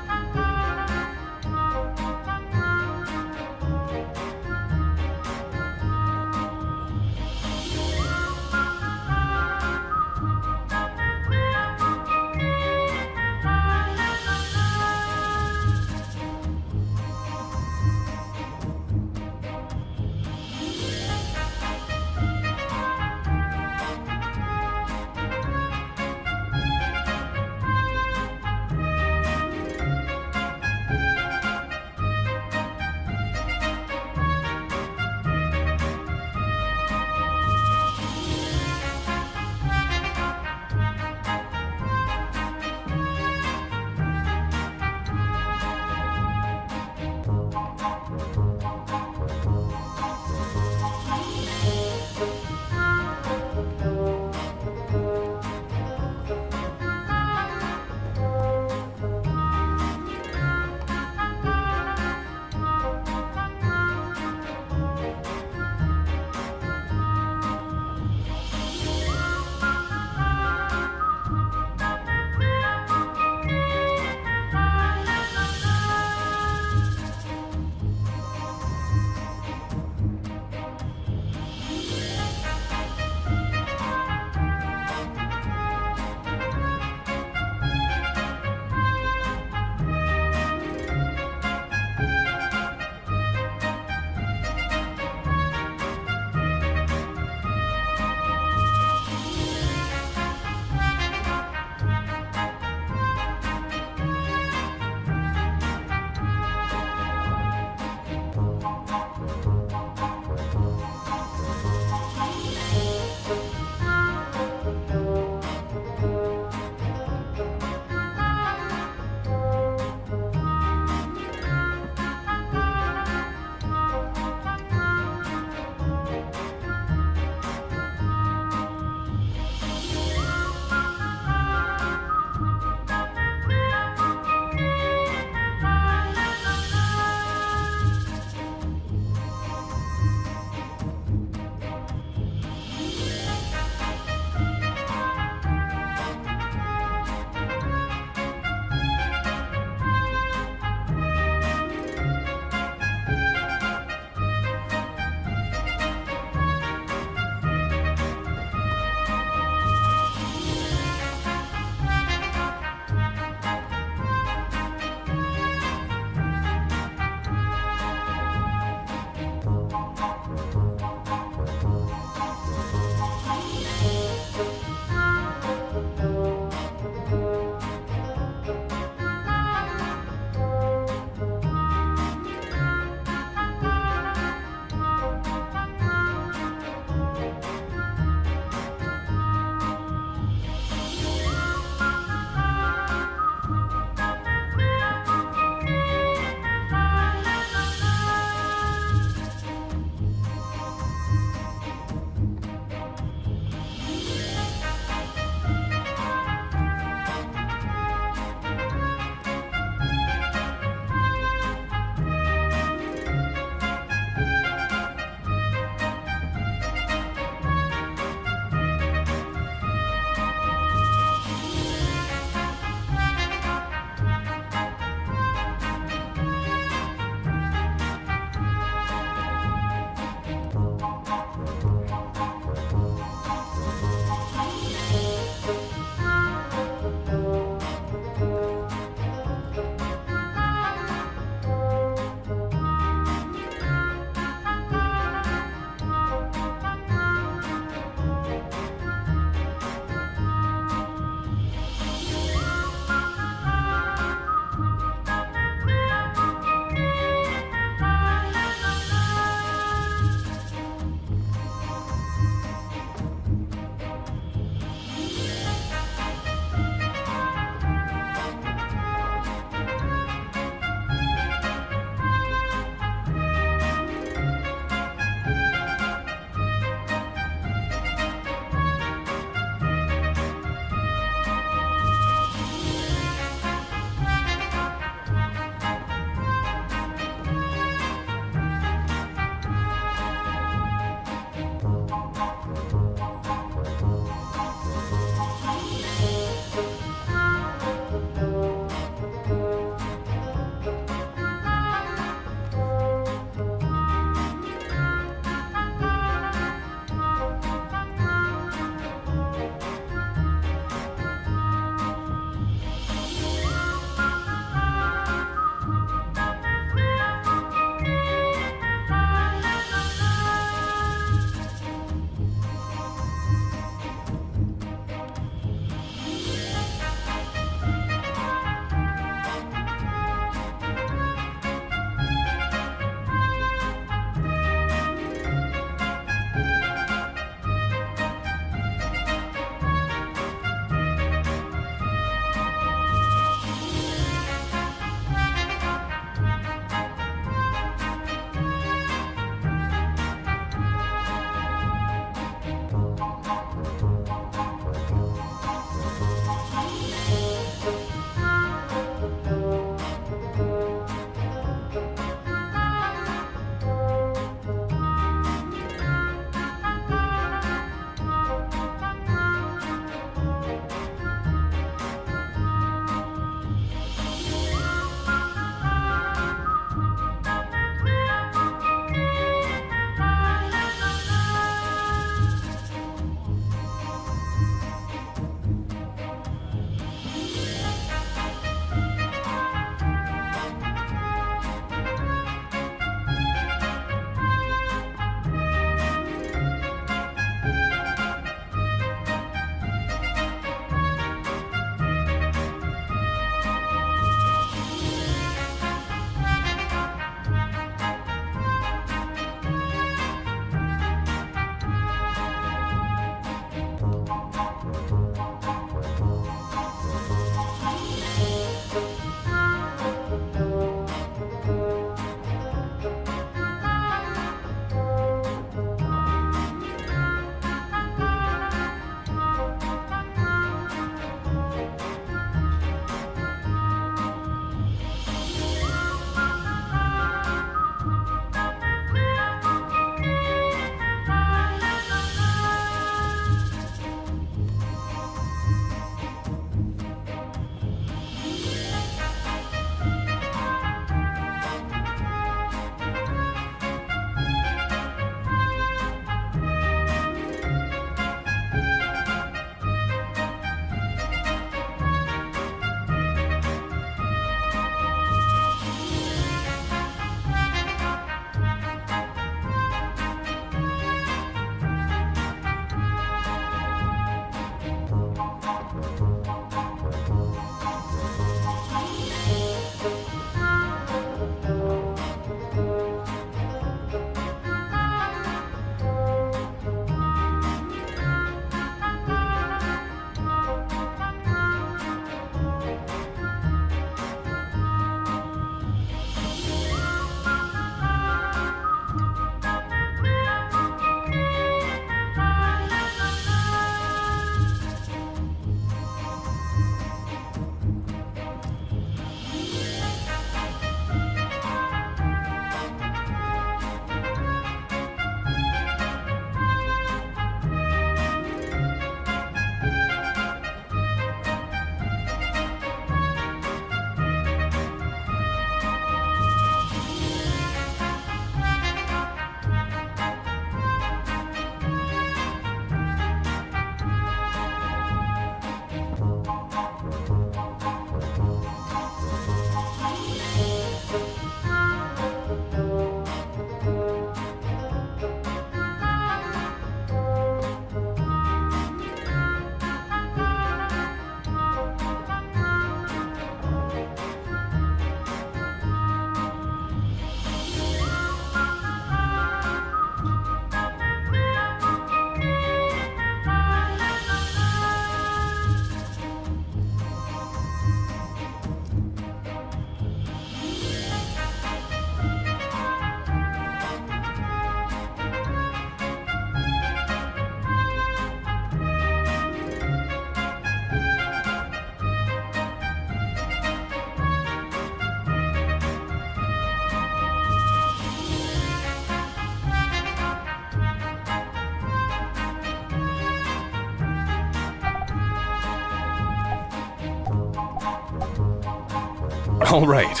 [SPEAKER 3] All right.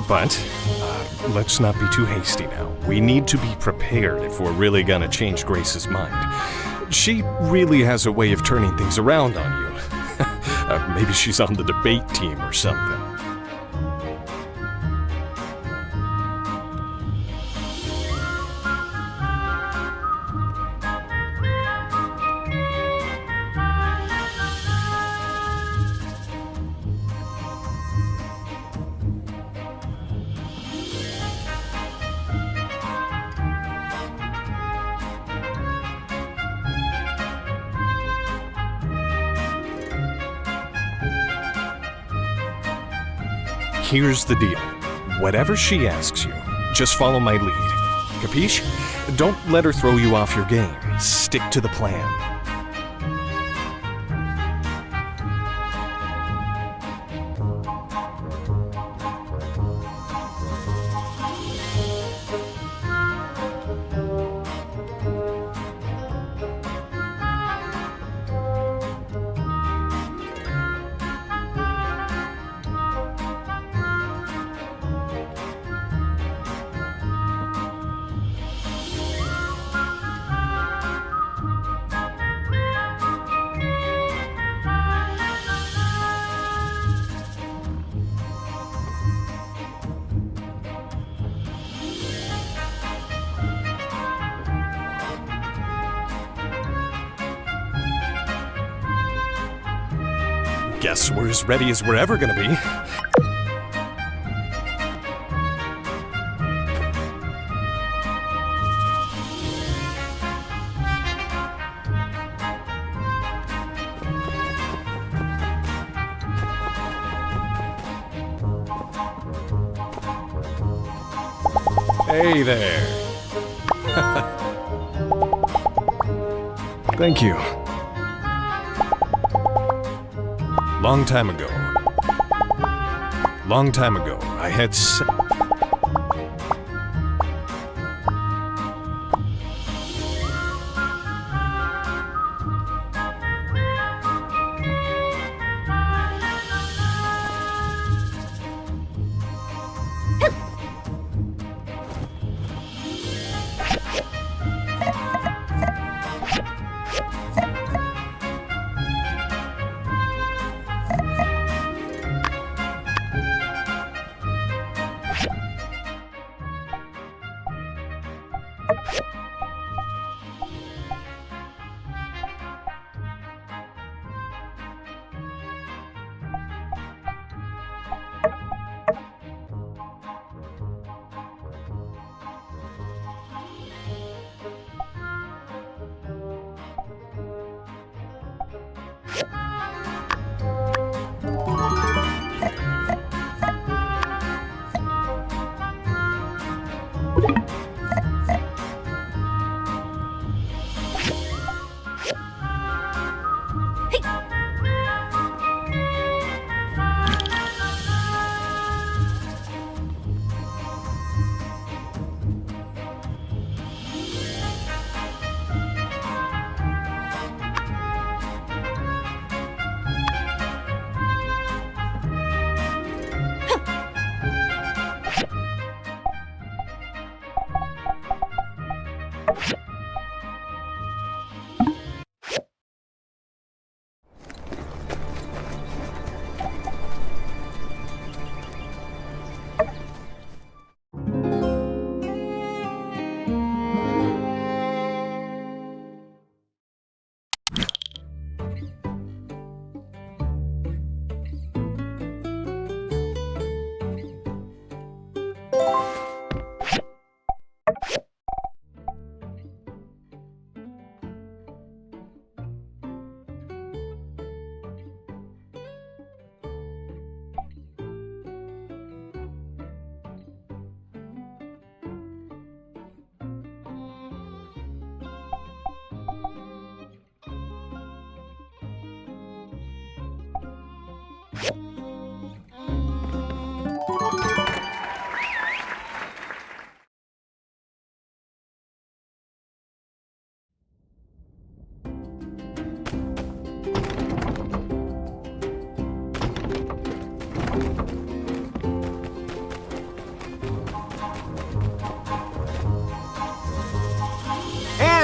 [SPEAKER 3] But let's not be too hasty now. We need to be prepared if we're really gonna change Grace's mind. She really has a way of turning things around on you. Maybe she's on the debate team or something. Here's the deal. Whatever she asks you, just follow my lead. Capiche? Don't let her throw you off your game. Stick to the plan. Guess we're as ready as we're ever gonna be. Hey there. Thank you. Long time ago, I had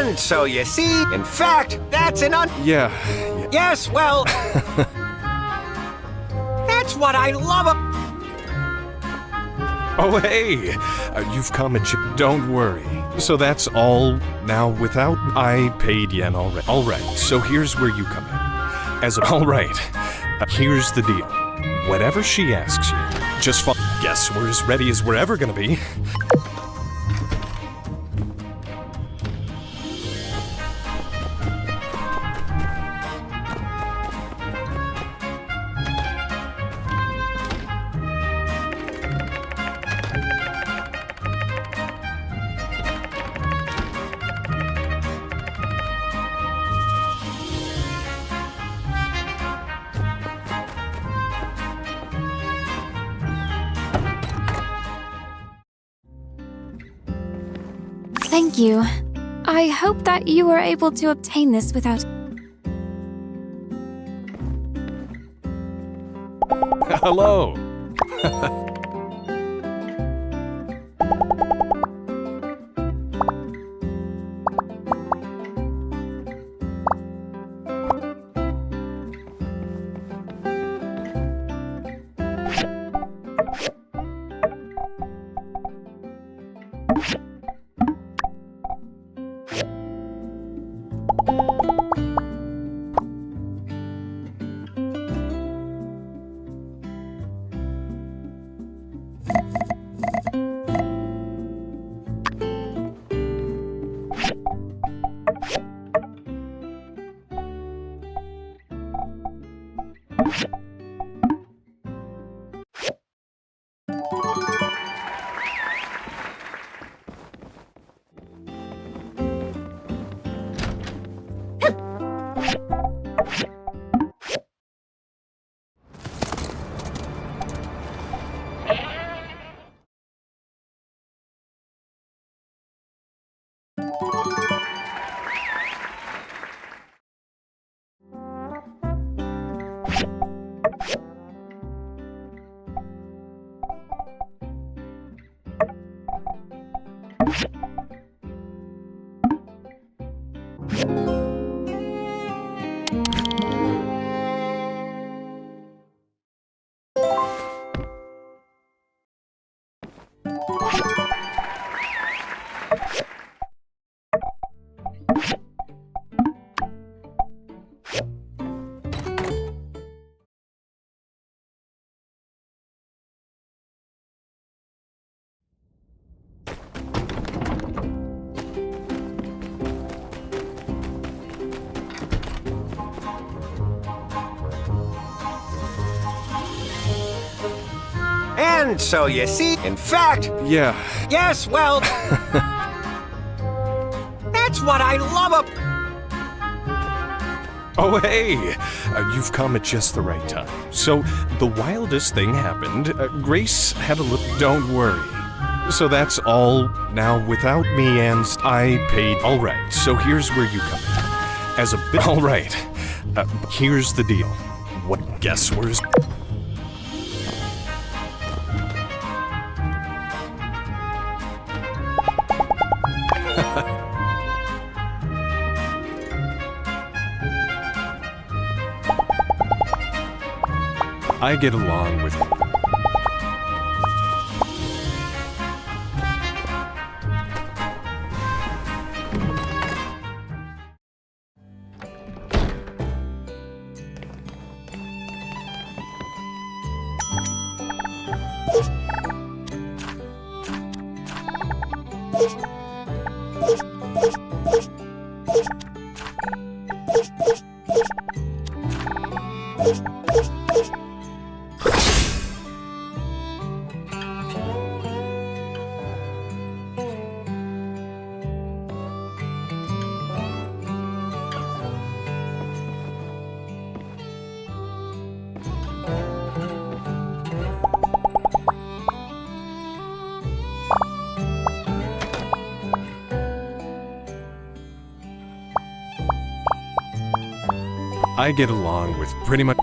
[SPEAKER 14] And so you see, in fact, that's an
[SPEAKER 3] Yeah.
[SPEAKER 14] Yes, well... that's what I love
[SPEAKER 3] Oh, hey! You've come and don't worry. So that's all now without... I paid yen already. Alright, so here's where you come in. Alright, here's the deal. Whatever she asks you, just follow. Guess we're as ready as we're ever gonna be.
[SPEAKER 8] Thank you. I hope that you were able to obtain this without...
[SPEAKER 3] Hello!
[SPEAKER 14] And so you see, in fact...
[SPEAKER 3] Yeah.
[SPEAKER 14] Yes, well... that's what I love
[SPEAKER 3] Oh, hey! You've come at just the right time. So, the wildest thing happened. Grace had a little... Don't worry. So that's all now without me and I paid... Alright, so here's where you come in. As a bit... Alright, here's the deal. What guess where's... I get along with... I get along with pretty much...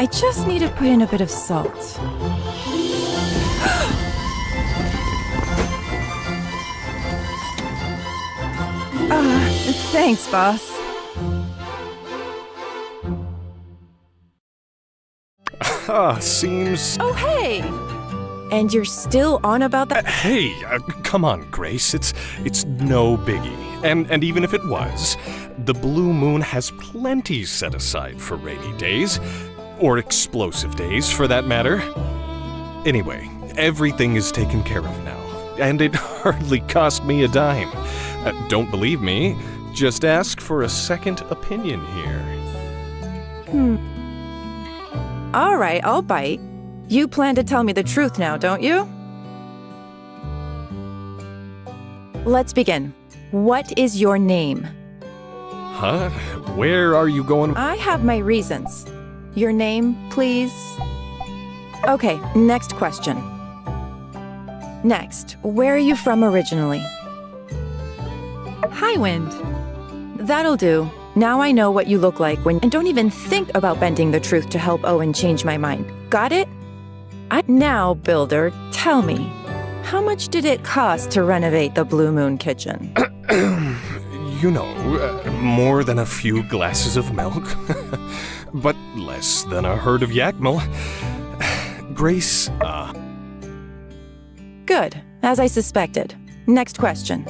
[SPEAKER 12] I just need to put in a bit of salt. Thanks, boss.
[SPEAKER 3] Seems...
[SPEAKER 12] Oh, hey! And you're still on about that?
[SPEAKER 3] Hey, come on, Grace. It's no biggie. And even if it was, the blue moon has plenty set aside for rainy days. Or explosive days, for that matter. Anyway, everything is taken care of now. And it hardly cost me a dime. Don't believe me? Just ask for a second opinion here.
[SPEAKER 12] All right, I'll bite. You plan to tell me the truth now, don't you? Let's begin. What is your name?
[SPEAKER 3] Huh? Where are you going?
[SPEAKER 12] I have my reasons. Your name, please? Okay, next question. Next, where are you from originally? Highwind. That'll do. Now I know what you look like when... And don't even think about bending the truth to help Owen change my mind. Got it? Now, Builder, tell me, how much did it cost to renovate the Blue Moon kitchen?
[SPEAKER 3] You know, more than a few glasses of milk. But less than a herd of Yakmel. Grace,
[SPEAKER 12] Good, as I suspected. Next question.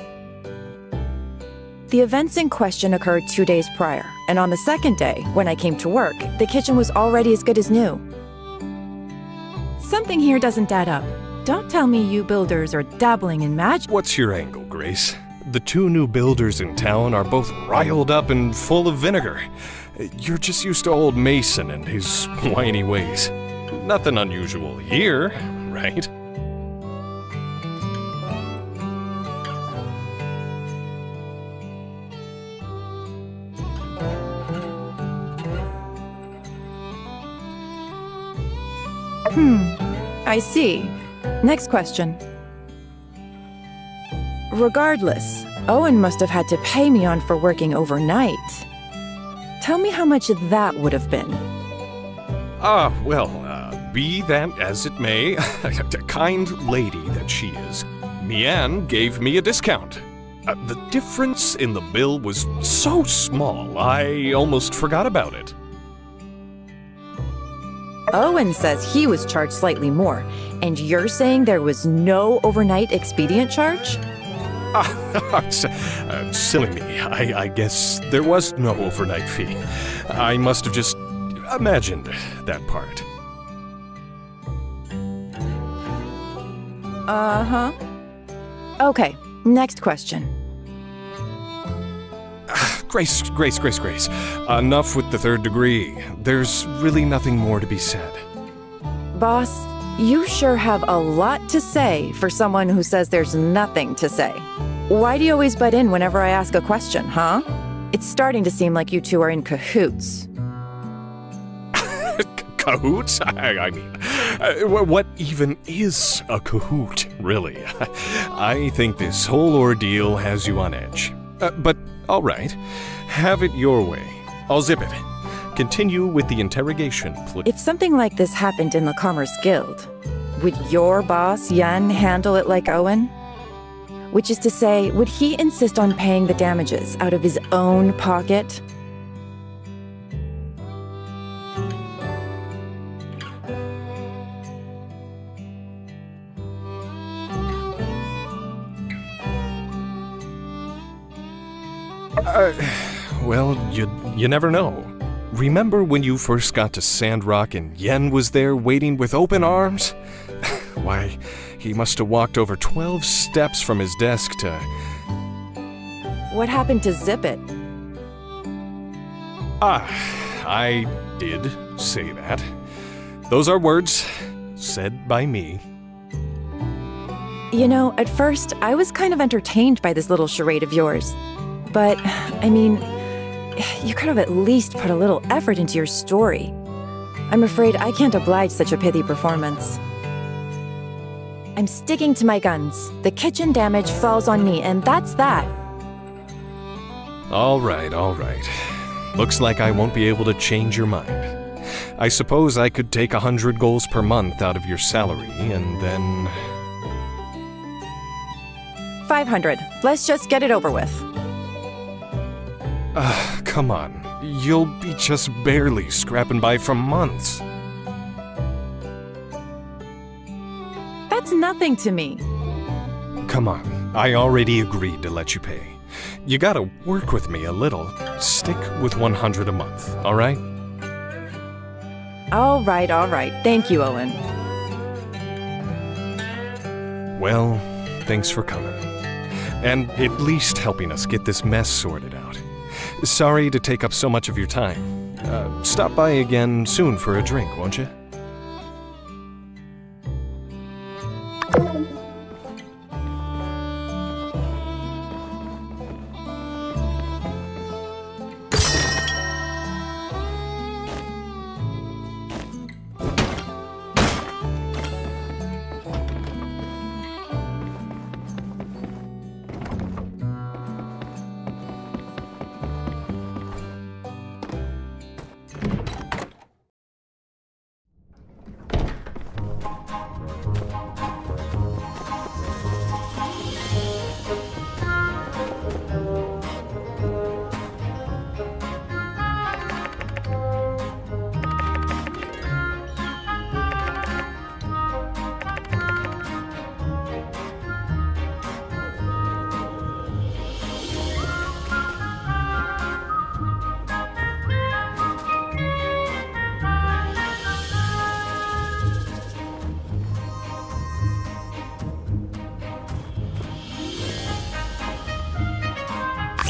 [SPEAKER 12] The events in question occurred 2 days prior, and on the second day, when I came to work, the kitchen was already as good as new. Something here doesn't add up. Don't tell me you builders are dabbling in magic.
[SPEAKER 3] What's your angle, Grace? The two new builders in town are both riled up and full of vinegar. You're just used to old Mason and his whiny ways. Nothing unusual here, right?
[SPEAKER 12] I see. Next question. Regardless, Owen must have had to pay me on for working overnight. Tell me how much that would have been.
[SPEAKER 3] Be that as it may, a kind lady that she is, Mian gave me a discount. The difference in the bill was so small, I almost forgot about it.
[SPEAKER 12] Owen says he was charged slightly more, and you're saying there was no overnight expedient charge?
[SPEAKER 3] Silly me. I guess there was no overnight fee. I must have just imagined that part.
[SPEAKER 12] Uh-huh. Okay, next question.
[SPEAKER 3] Grace. Enough with the third degree. There's really nothing more to be said.
[SPEAKER 12] Boss, you sure have a lot to say for someone who says there's nothing to say. Why do you always butt in whenever I ask a question, huh? It's starting to seem like you two are in cahoots.
[SPEAKER 3] Cahoots? I mean, what even is a cahoot, really? I think this whole ordeal has you on edge. But, all right. Have it your way. I'll zip it. Continue with the interrogation, please.
[SPEAKER 12] If something like this happened in the Commerce Guild, would your boss, Yen, handle it like Owen? Which is to say, would he insist on paying the damages out of his own pocket?
[SPEAKER 3] Well, you never know. Remember when you first got to Sandrock and Yen was there waiting with open arms? Why, he must have walked over 12 steps from his desk to...
[SPEAKER 12] What happened to Zip It?
[SPEAKER 3] I did say that. Those are words said by me.
[SPEAKER 12] You know, at first, I was kind of entertained by this little charade of yours. But, I mean, you could have at least put a little effort into your story. I'm afraid I can't oblige such a pithy performance. I'm sticking to my guns. The kitchen damage falls on me, and that's that.
[SPEAKER 3] All right. Looks like I won't be able to change your mind. I suppose I could take 100 goals per month out of your salary, and then...
[SPEAKER 12] 500. Let's just get it over with.
[SPEAKER 3] Come on. You'll be just barely scrapping by for months.
[SPEAKER 12] That's nothing to me.
[SPEAKER 3] Come on. I already agreed to let you pay. You gotta work with me a little. Stick with 100 a month, alright?
[SPEAKER 12] All right. Thank you, Owen.
[SPEAKER 3] Well, thanks for coming. And at least helping us get this mess sorted out. Sorry to take up so much of your time. Stop by again soon for a drink, won't you?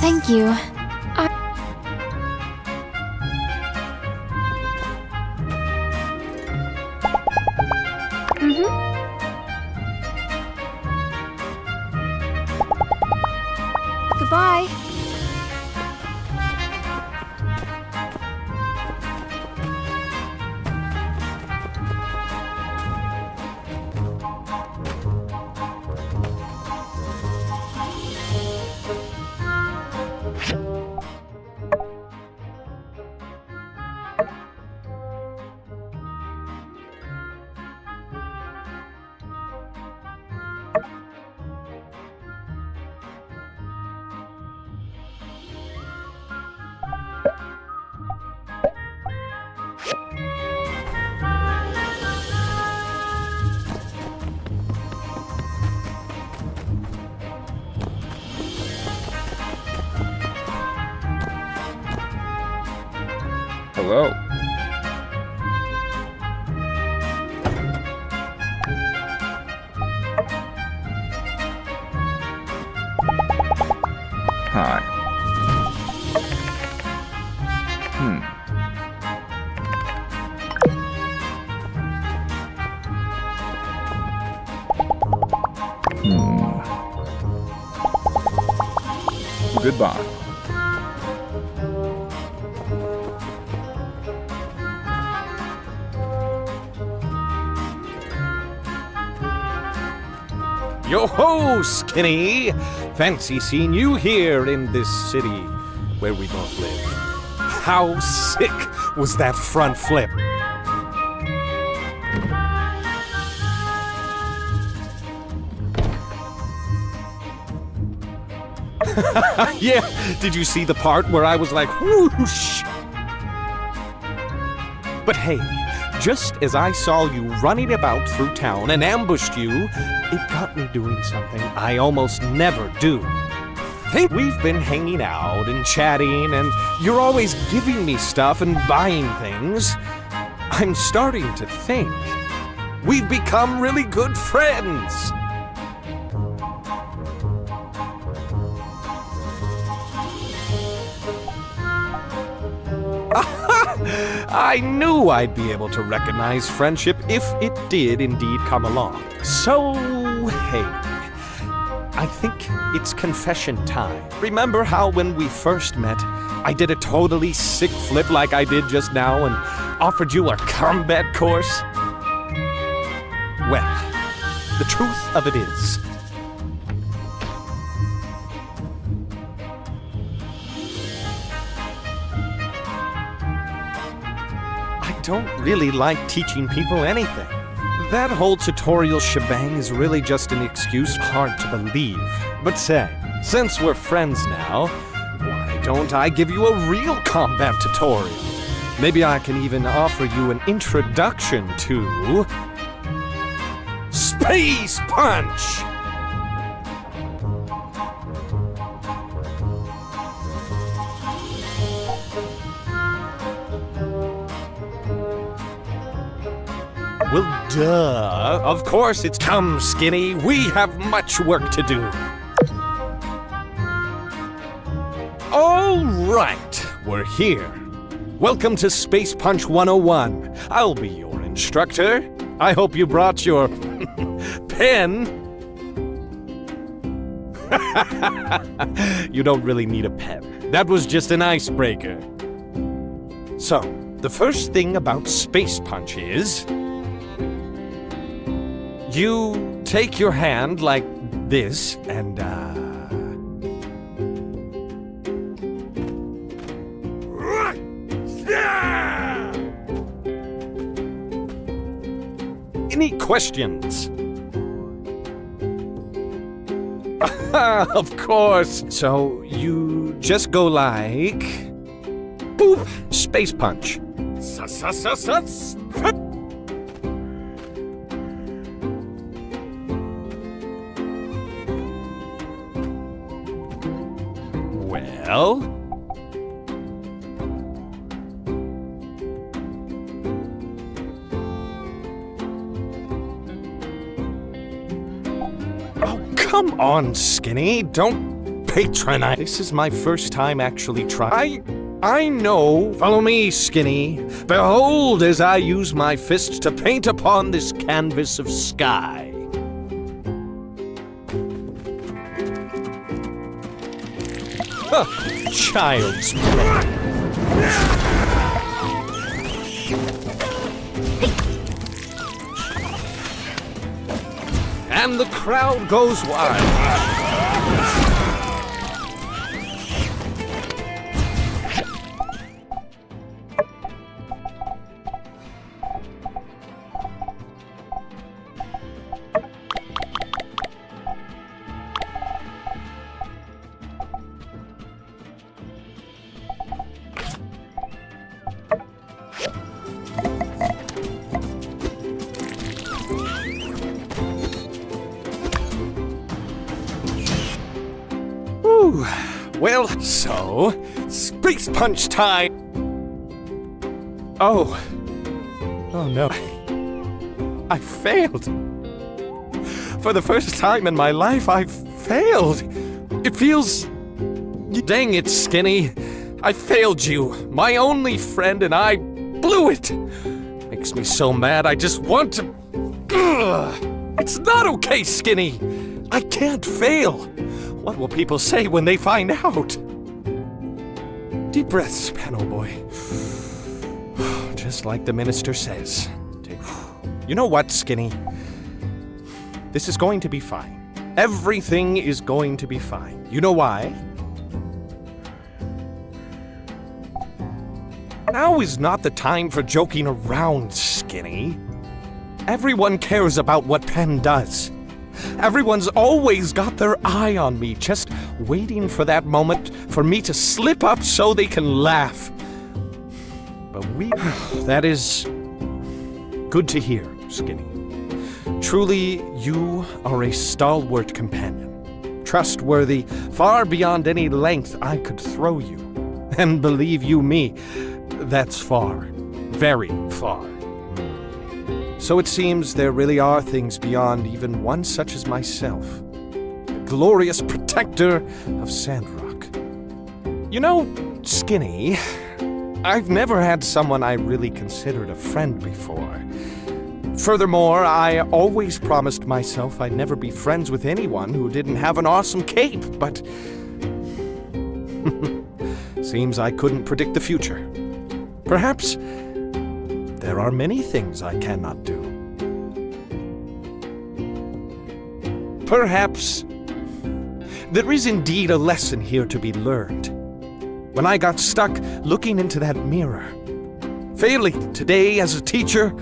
[SPEAKER 8] Thank you. Goodbye.
[SPEAKER 13] Hello. Hi. Goodbye.
[SPEAKER 15] Yo-ho, Skinny! Fancy seeing you here in this city where we both live. How sick was that front flip? Yeah, did you see the part where I was like, whoosh? But hey, just as I saw you running about through town and ambushed you, it got me doing something I almost never do. Think we've been hanging out and chatting, and you're always giving me stuff and buying things. I'm starting to think we've become really good friends. I knew I'd be able to recognize friendship if it did indeed come along. So, hey, I think it's confession time. Remember how when we first met, I did a totally sick flip like I did just now and offered you a combat course? Well, the truth of it is, don't really like teaching people anything. That whole tutorial shebang is really just an excuse hard to believe. But say, since we're friends now, why don't I give you a real combat tutorial? Maybe I can even offer you an introduction to... Space Punch! Well, duh. Of course it's come, Skinny. We have much work to do. All right, we're here. Welcome to Space Punch 101. I'll be your instructor. I hope you brought your pen. You don't really need a pen. That was just an icebreaker. So, the first thing about Space Punch is... you take your hand like this and, Any questions? Of course. So you just go like... boop! Space Punch. Well... Come on, Skinny, don't patronize. This is my first time actually trying. I know. Follow me, Skinny. Behold as I use my fist to paint upon this canvas of sky. Huh, child's play. And the crowd goes wild. Well, so, Space Punch time! Oh no. I failed. For the first time in my life, I failed. It feels... Dang it, Skinny. I failed you, my only friend, and I blew it. Makes me so mad, I just want to... Ugh. It's not okay, Skinny. I can't fail. What will people say when they find out? Deep breaths, panel boy. Just like the minister says. You know what, Skinny? This is going to be fine. Everything is going to be fine. You know why? Now is not the time for joking around, Skinny. Everyone cares about what Penn does. Everyone's always got their eye on me, just waiting for that moment for me to slip up so they can laugh. But that is good to hear, Skinny. Truly, you are a stalwart companion. Trustworthy, far beyond any length I could throw you. And believe you me, that's far, very far. So it seems there really are things beyond even one such as myself. The glorious protector of Sandrock. You know, Skinny, I've never had someone I really considered a friend before. Furthermore, I always promised myself I'd never be friends with anyone who didn't have an awesome cape, but... seems I couldn't predict the future. Perhaps... there are many things I cannot do. Perhaps there is indeed a lesson here to be learned. When I got stuck looking into that mirror, failing today as a teacher,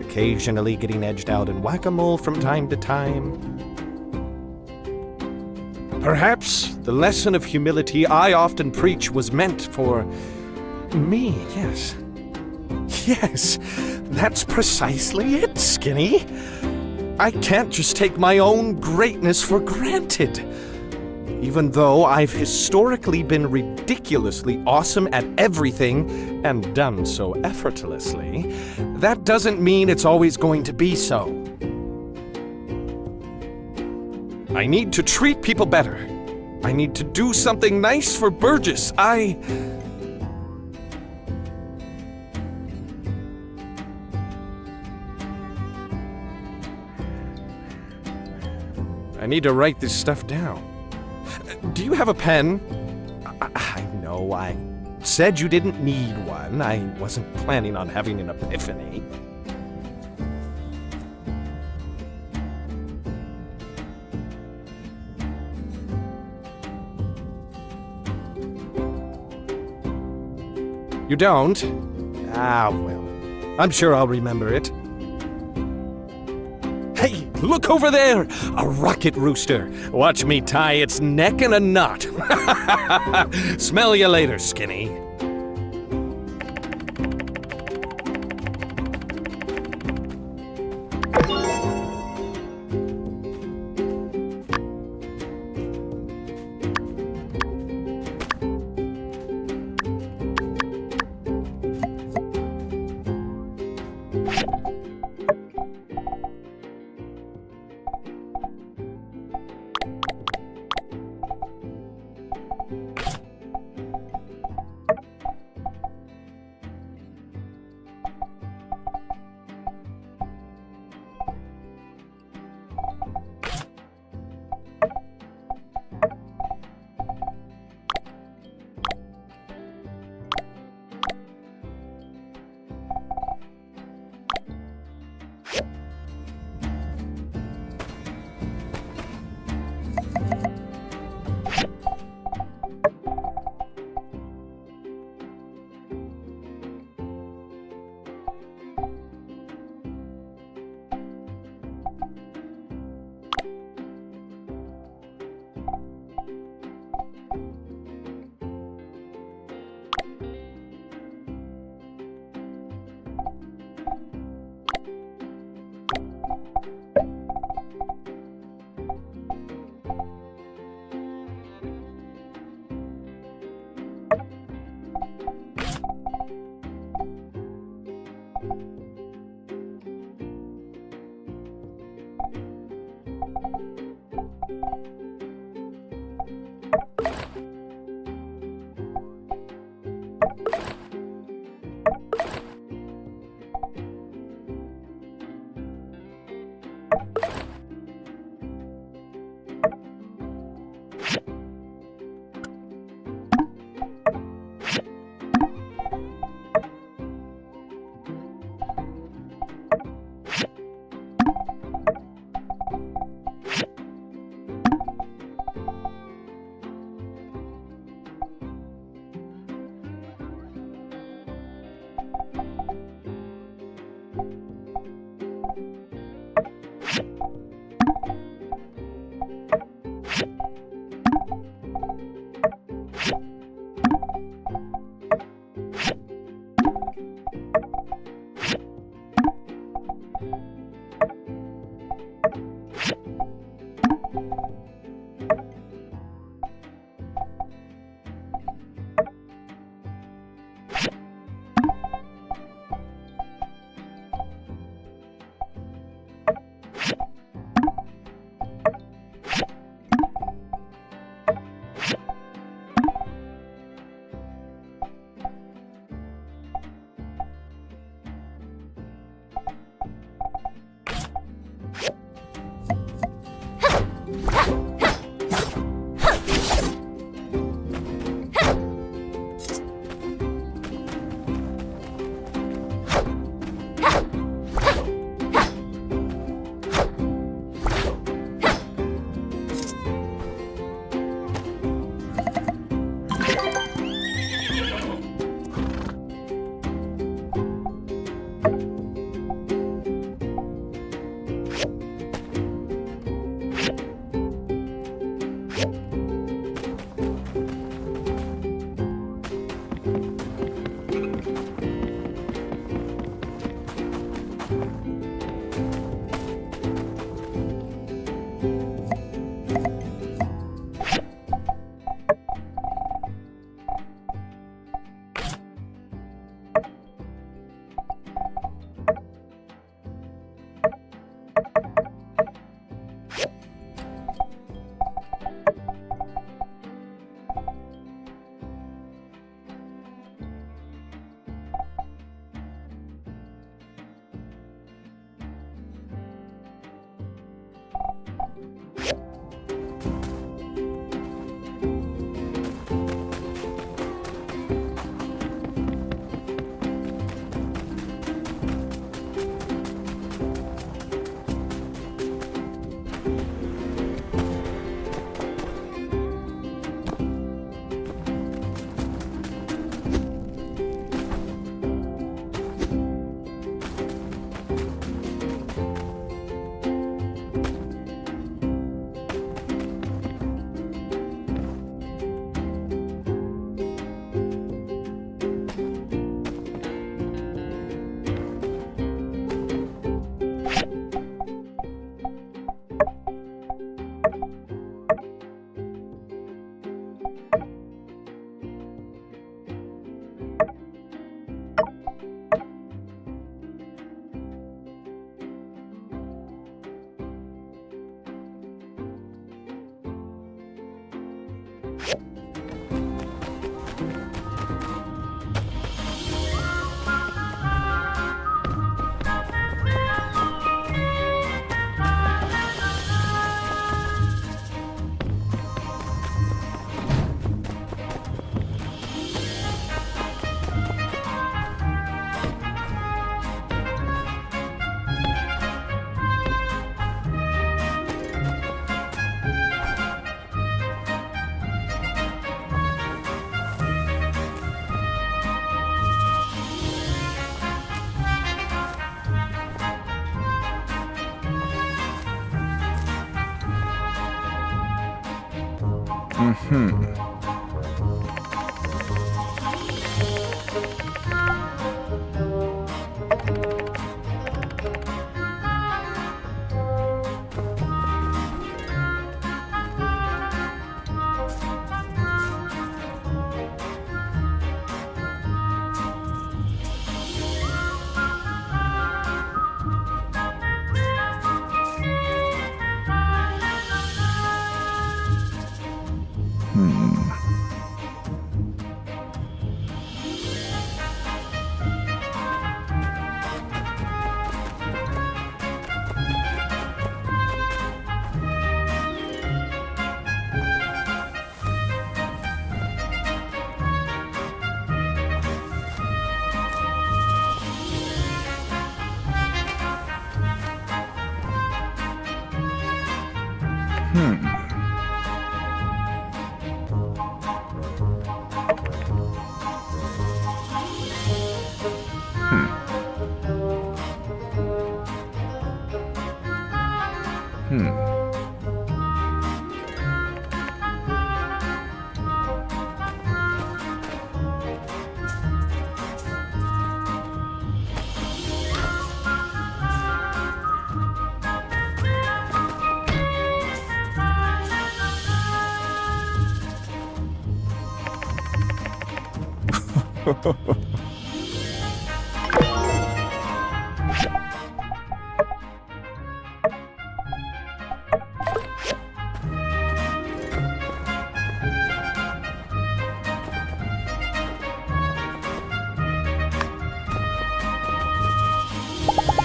[SPEAKER 15] occasionally getting edged out in whack-a-mole from time to time. Perhaps the lesson of humility I often preach was meant for me, yes. Yes, that's precisely it, Skinny. I can't just take my own greatness for granted. Even though I've historically been ridiculously awesome at everything and done so effortlessly, that doesn't mean it's always going to be so. I need to treat people better. I need to do something nice for Burgess. I need to write this stuff down. Do you have a pen? I know I said you didn't need one. I wasn't planning on having an epiphany. You don't? Ah, well, I'm sure I'll remember it. Hey, look over there! A rocket rooster. Watch me tie its neck in a knot. Smell you later, Skinny.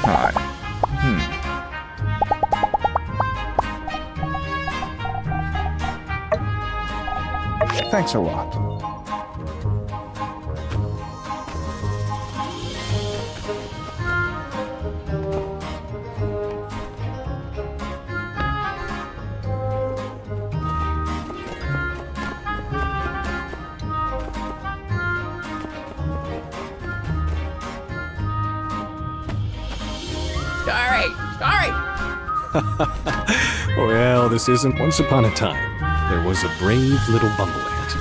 [SPEAKER 13] Hi. Thanks a lot.
[SPEAKER 3] Well, this isn't once upon a time. There was a brave little bumble ant.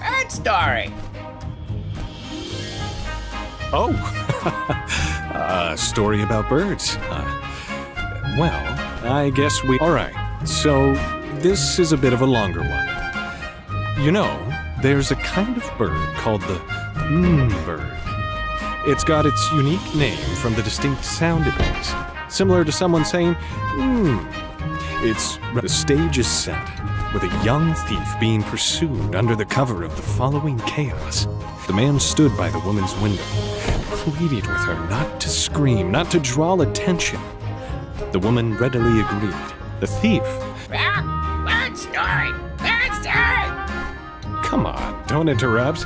[SPEAKER 14] Bird story.
[SPEAKER 3] Oh, a story about birds. Well, I guess we... Alright, so this is a bit of a longer one. You know, there's a kind of bird called the bird. It's got its unique name from the distinct sound it makes, similar to someone saying, The stage is set, with a young thief being pursued under the cover of the following chaos. The man stood by the woman's window, pleaded with her not to scream, not to draw attention. The woman readily agreed. The thief...
[SPEAKER 7] Bad story! Bad story!
[SPEAKER 3] Come on, don't interrupt.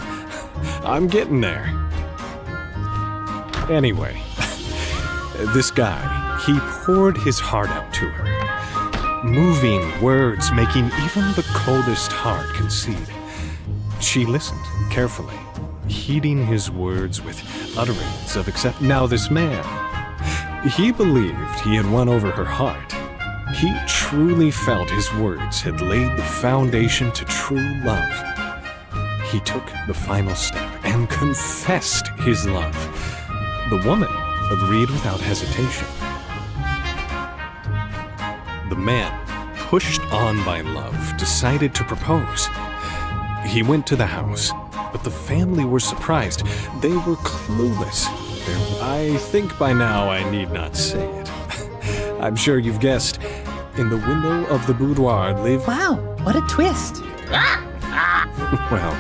[SPEAKER 3] I'm getting there. Anyway, this guy, he poured his heart out to her. Moving words making even the coldest heart concede. She listened carefully, heeding his words with utterance of accept. Now this man, he believed he had won over her heart. He truly felt his words had laid the foundation to true love. He took the final step and confessed his love. The woman agreed without hesitation. The man, pushed on by love, decided to propose. He went to the house, but the family were surprised. They were clueless. I think by now I need not say it. I'm sure you've guessed. In the window of the boudoir lived...
[SPEAKER 16] Wow, what a twist!
[SPEAKER 3] Well...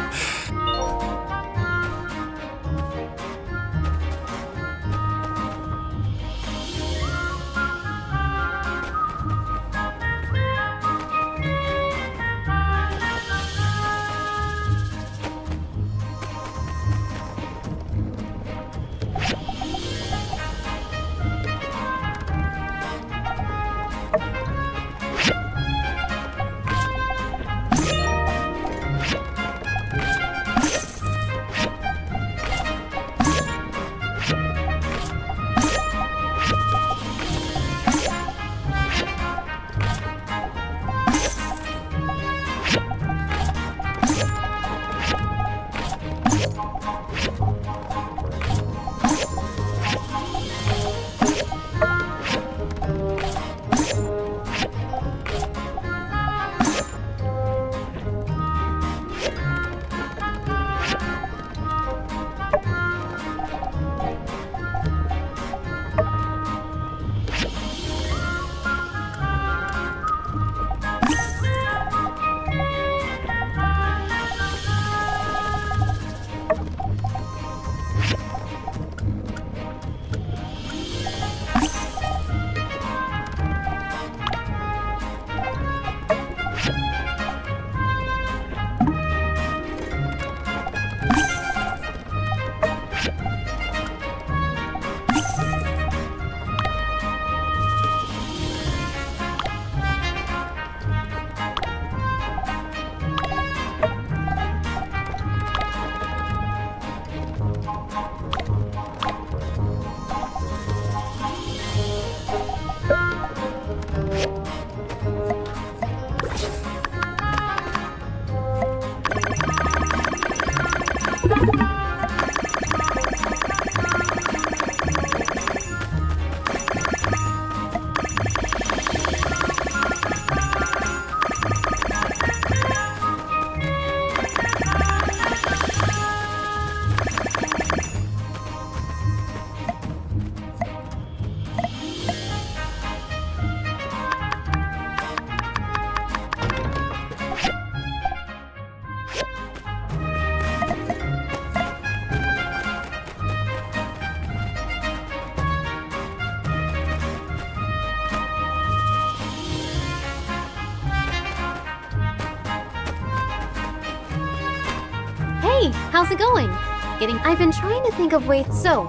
[SPEAKER 17] Hey, how's it going? I've been trying to think of ways. So,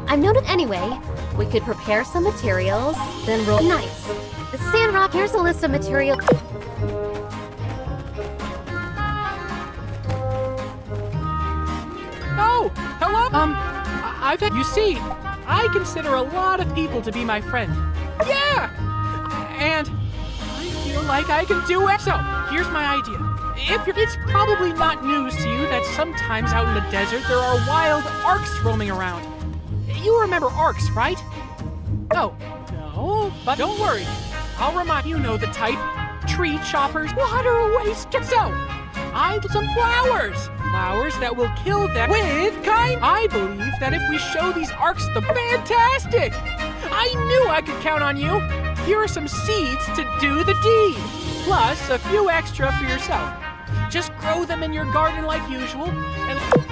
[SPEAKER 17] I've noted anyway, we could prepare some materials, then roll. Nice. Sandrock, here's a list of materials.
[SPEAKER 2] Oh, hello? I've had. You see, I consider a lot of people to be my friend. Yeah! And I feel like I can do it. So, here's my idea. It's probably not news to you that sometimes out in the desert there are wild arcs roaming around. You remember arcs, right? Oh, no, but don't worry. I'll remind you know the type. Tree choppers, water waster. So, I'd some flowers. Flowers that will kill them with kind. I believe that if we show these arcs the fantastic. I knew I could count on you. Here are some seeds to do the deed. Plus a few extra for yourself. Just grow them in your garden like usual and...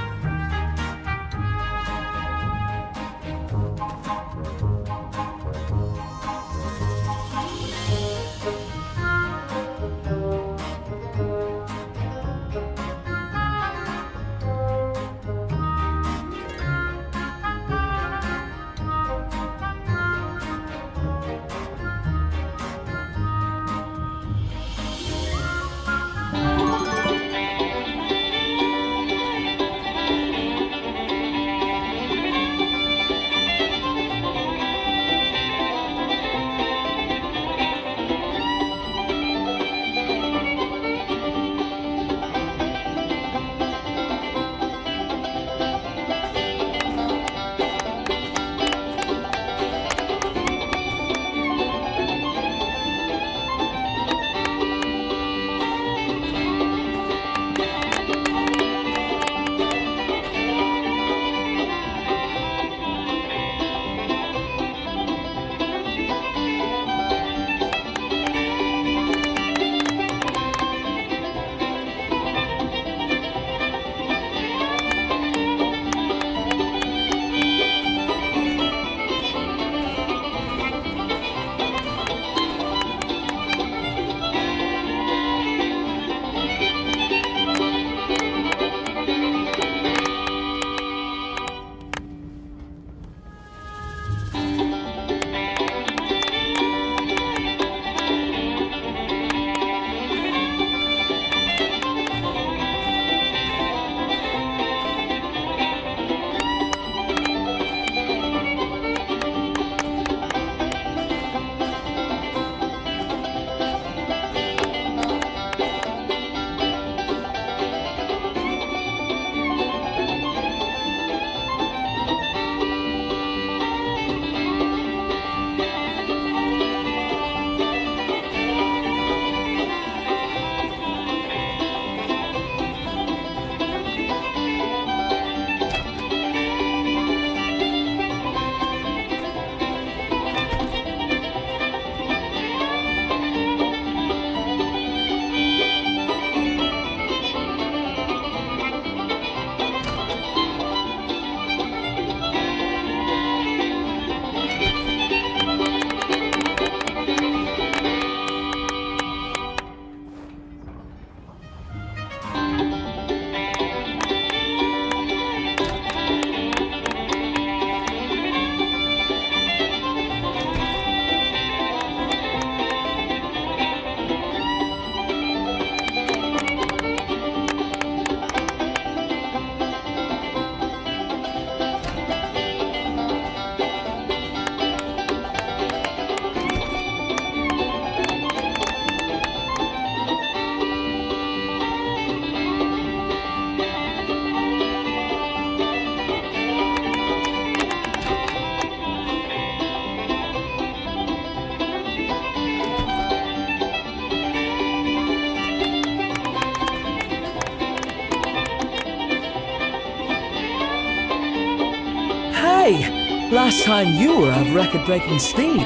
[SPEAKER 1] Hey! Last time you were of record-breaking speed.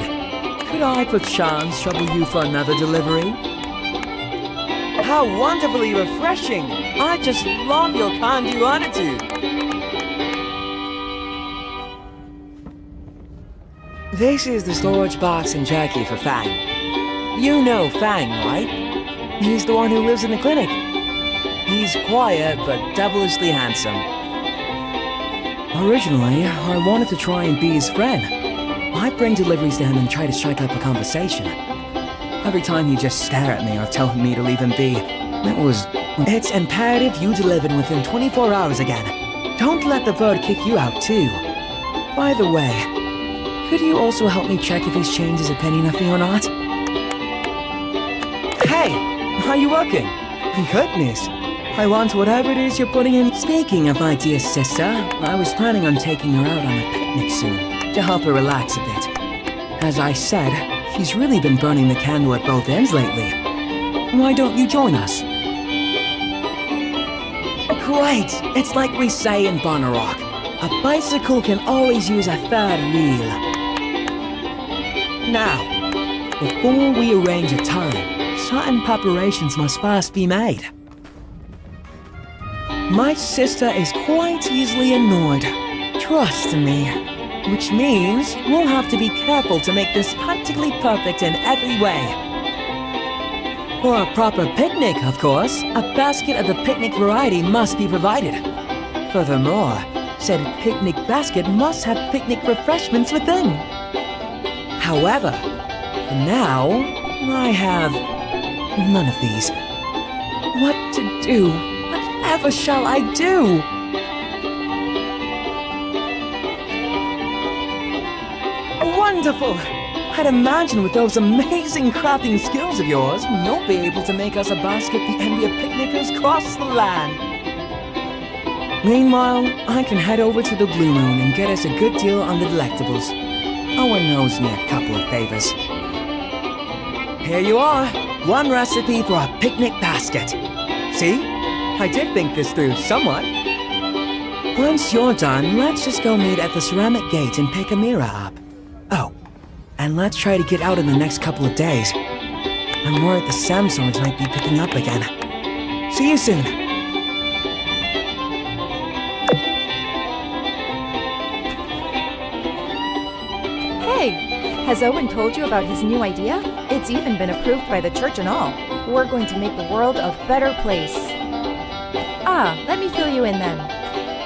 [SPEAKER 1] Could I perchance trouble you for another delivery?
[SPEAKER 16] How wonderfully refreshing! I just love your can-do attitude!
[SPEAKER 1] This is the storage box and jerky for Fang. You know Fang, right? He's the one who lives in the clinic. He's quiet but devilishly handsome. Originally, I wanted to try and be his friend. I bring deliveries to him and try to strike up a conversation. Every time he'd just stare at me or tell me to leave him be. It's imperative you deliver within 24 hours again. Don't let the bird kick you out too. By the way, could you also help me check if he's changed his opinion of me or not? Hey, are you working? Goodness, I want whatever it is you're putting in. Speaking of my dear sister, I was planning on taking her out on a picnic soon, to help her relax a bit. As I said, he's really been burning the candle at both ends lately. Why don't you join us? Great! It's like we say in Bonnerock. A bicycle can always use a third wheel. Now, before we arrange a time, certain preparations must first be made. My sister is quite easily annoyed. Trust me. Which means we'll have to be careful to make this practically perfect in every way. For a proper picnic, of course, a basket of the picnic variety must be provided. Furthermore, said picnic basket must have picnic refreshments within. However, for now, I have none of these. What to do? Whatever shall I do? Wonderful! I'd imagine with those amazing crafting skills of yours, you'll be able to make us a basket the envy of picnickers across the land. Meanwhile, I can head over to the Blue Moon and get us a good deal on the delectables. Owen knows me a couple of favors. Here you are, one recipe for a picnic basket. See? I did think this through somewhat. Once you're done, let's just go meet at the ceramic gate and pick Amira up. Oh, and let's try to get out in the next couple of days. I'm worried the Samsongs might be picking up again. See you soon.
[SPEAKER 12] Hey, has Owen told you about his new idea? It's even been approved by the church and all. We're going to make the world a better place. Let me fill you in then.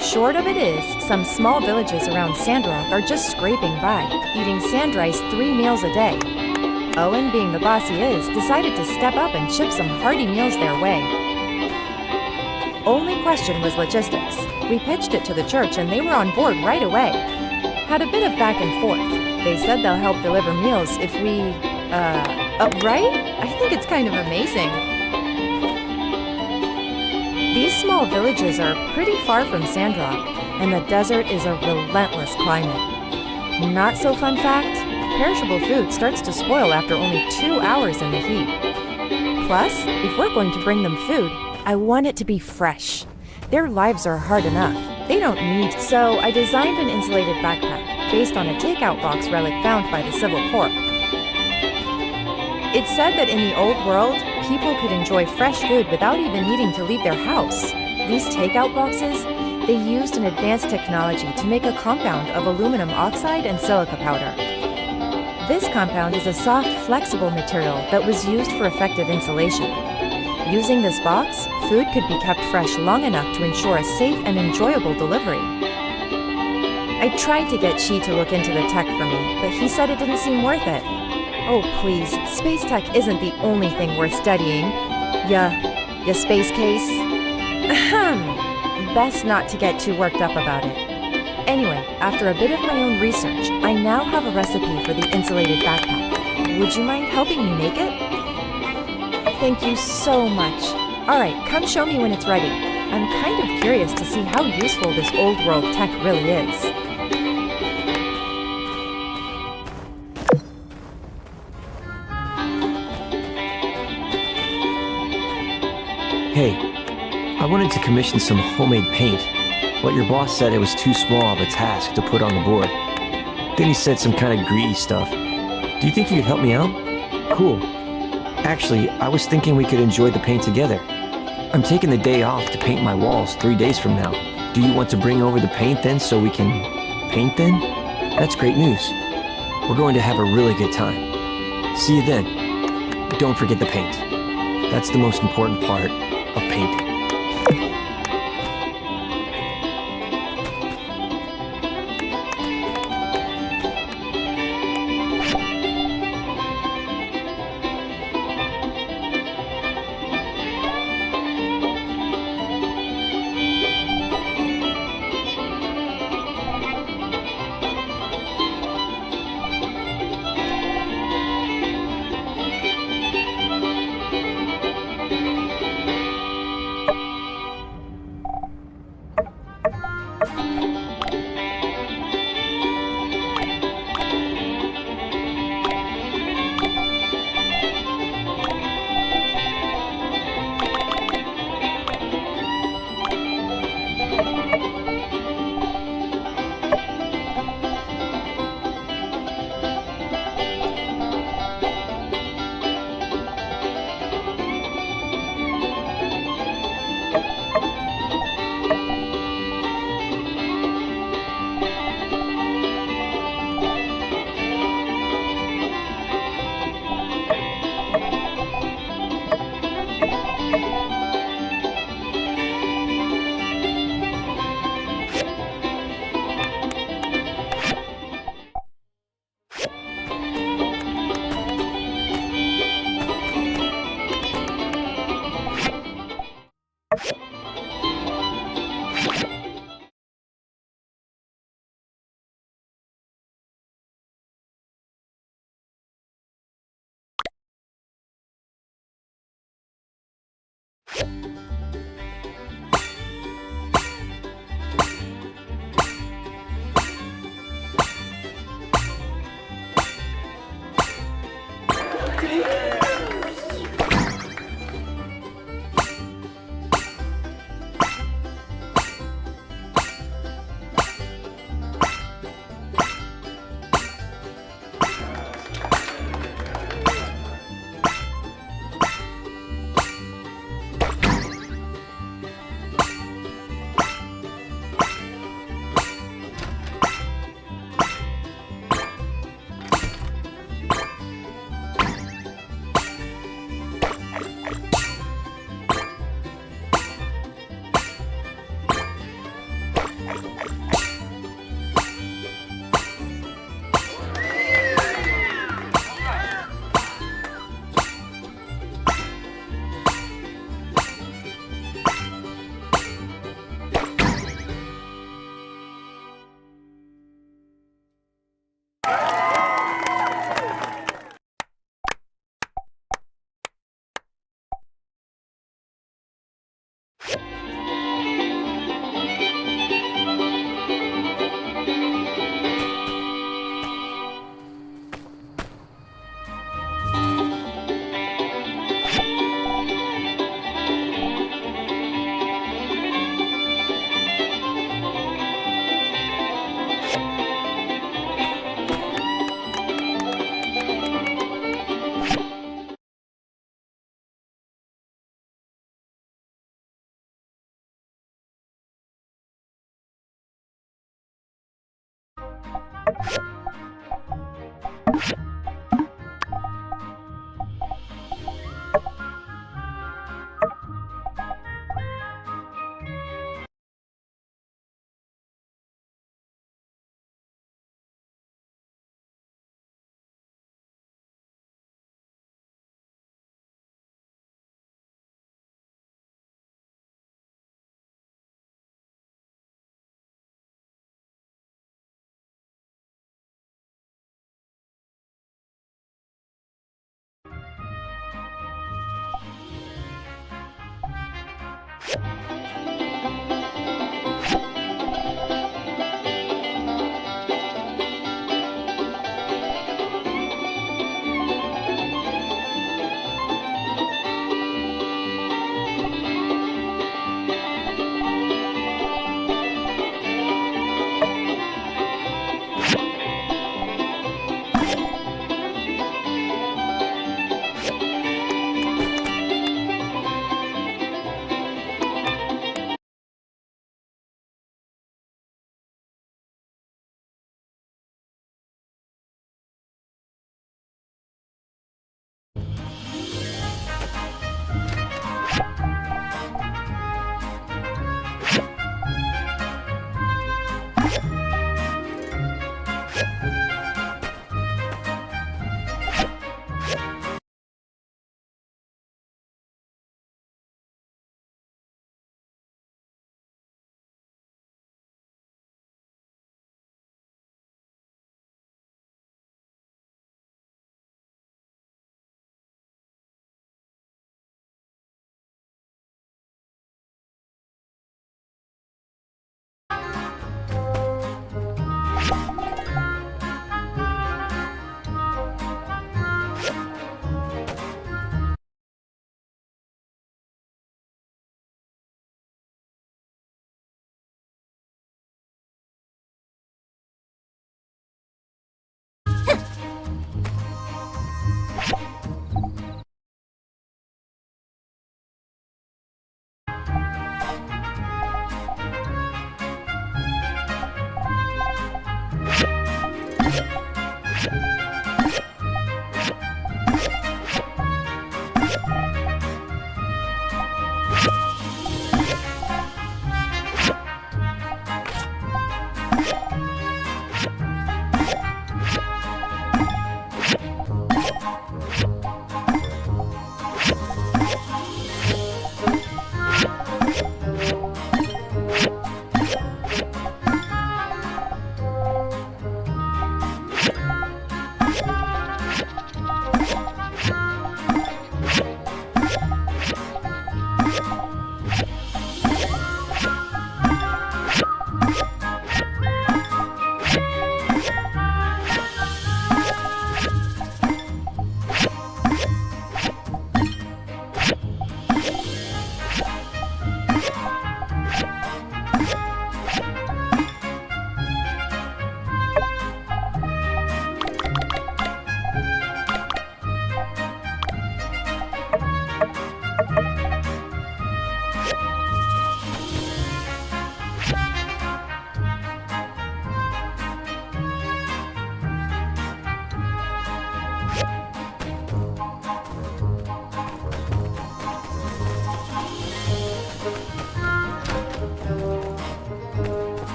[SPEAKER 12] Short of it is, some small villages around Sandrock are just scraping by, eating sand rice 3 meals a day. Owen, being the boss he is, decided to step up and ship some hearty meals their way. Only question was logistics. We pitched it to the church and they were on board right away. Had a bit of back and forth. They said they'll help deliver meals if we, right? I think it's kind of amazing. These small villages are pretty far from Sandrock, and the desert is a relentless climate. Not so fun fact, perishable food starts to spoil after only 2 hours in the heat. Plus, if we're going to bring them food, I want it to be fresh. Their lives are hard enough. They don't need... So I designed an insulated backpack based on a takeout box relic found by the Civil Corps. It said that in the old world, people could enjoy fresh food without even needing to leave their house. These takeout boxes, they used an advanced technology to make a compound of aluminum oxide and silica powder. This compound is a soft, flexible material that was used for effective insulation. Using this box, food could be kept fresh long enough to ensure a safe and enjoyable delivery. I tried to get Chi to look into the tech for me, but he said it didn't seem worth it. Oh please, space tech isn't the only thing worth studying. Ya space case? Ahem. Best not to get too worked up about it. Anyway, after a bit of my own research, I now have a recipe for the insulated backpack. Would you mind helping me make it? Thank you so much. Alright, come show me when it's ready. I'm kind of curious to see how useful this old world tech really is.
[SPEAKER 16] Hey, I wanted to commission some homemade paint, but your boss said it was too small of a task to put on the board. Then he said some kind of greedy stuff. Do you think you could help me out? Cool. Actually, I was thinking we could enjoy the paint together. I'm taking the day off to paint my walls 3 days from now. Do you want to bring over the paint then so we can paint then? That's great news. We're going to have a really good time. See you then. Don't forget the paint. That's the most important part of painting.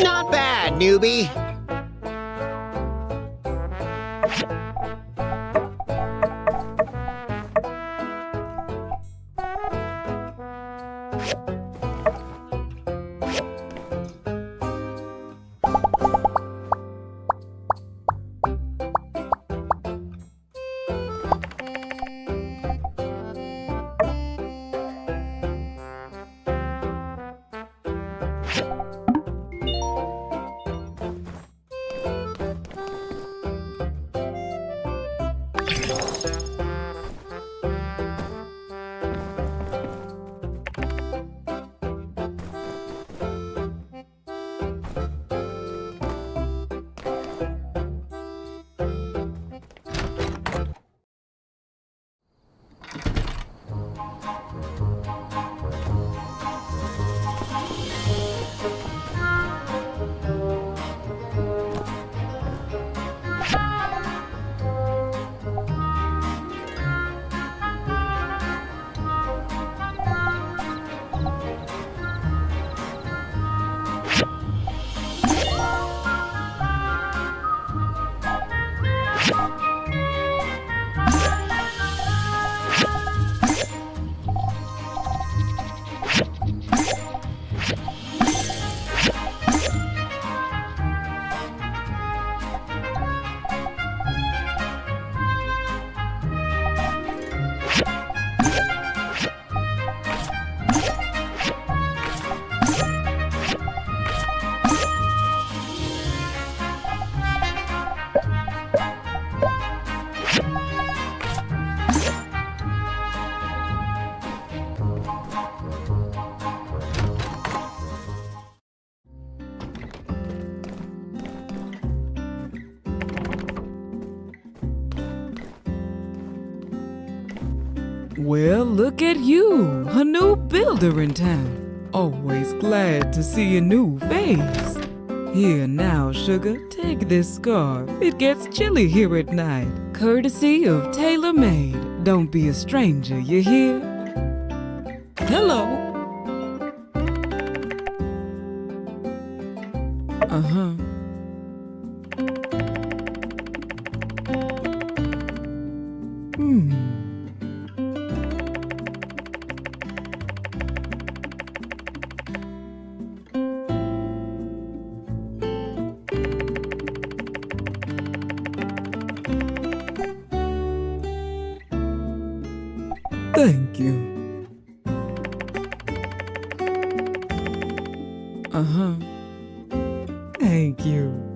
[SPEAKER 14] Not bad, newbie.
[SPEAKER 18] Well, look at you, a new builder in town. Always glad to see a new face. Here now, sugar, take this scarf. It gets chilly here at night. Courtesy of Tailor Made. Don't be a stranger, you hear? Hello. Uh-huh. Thank you. Uh-huh. Thank you.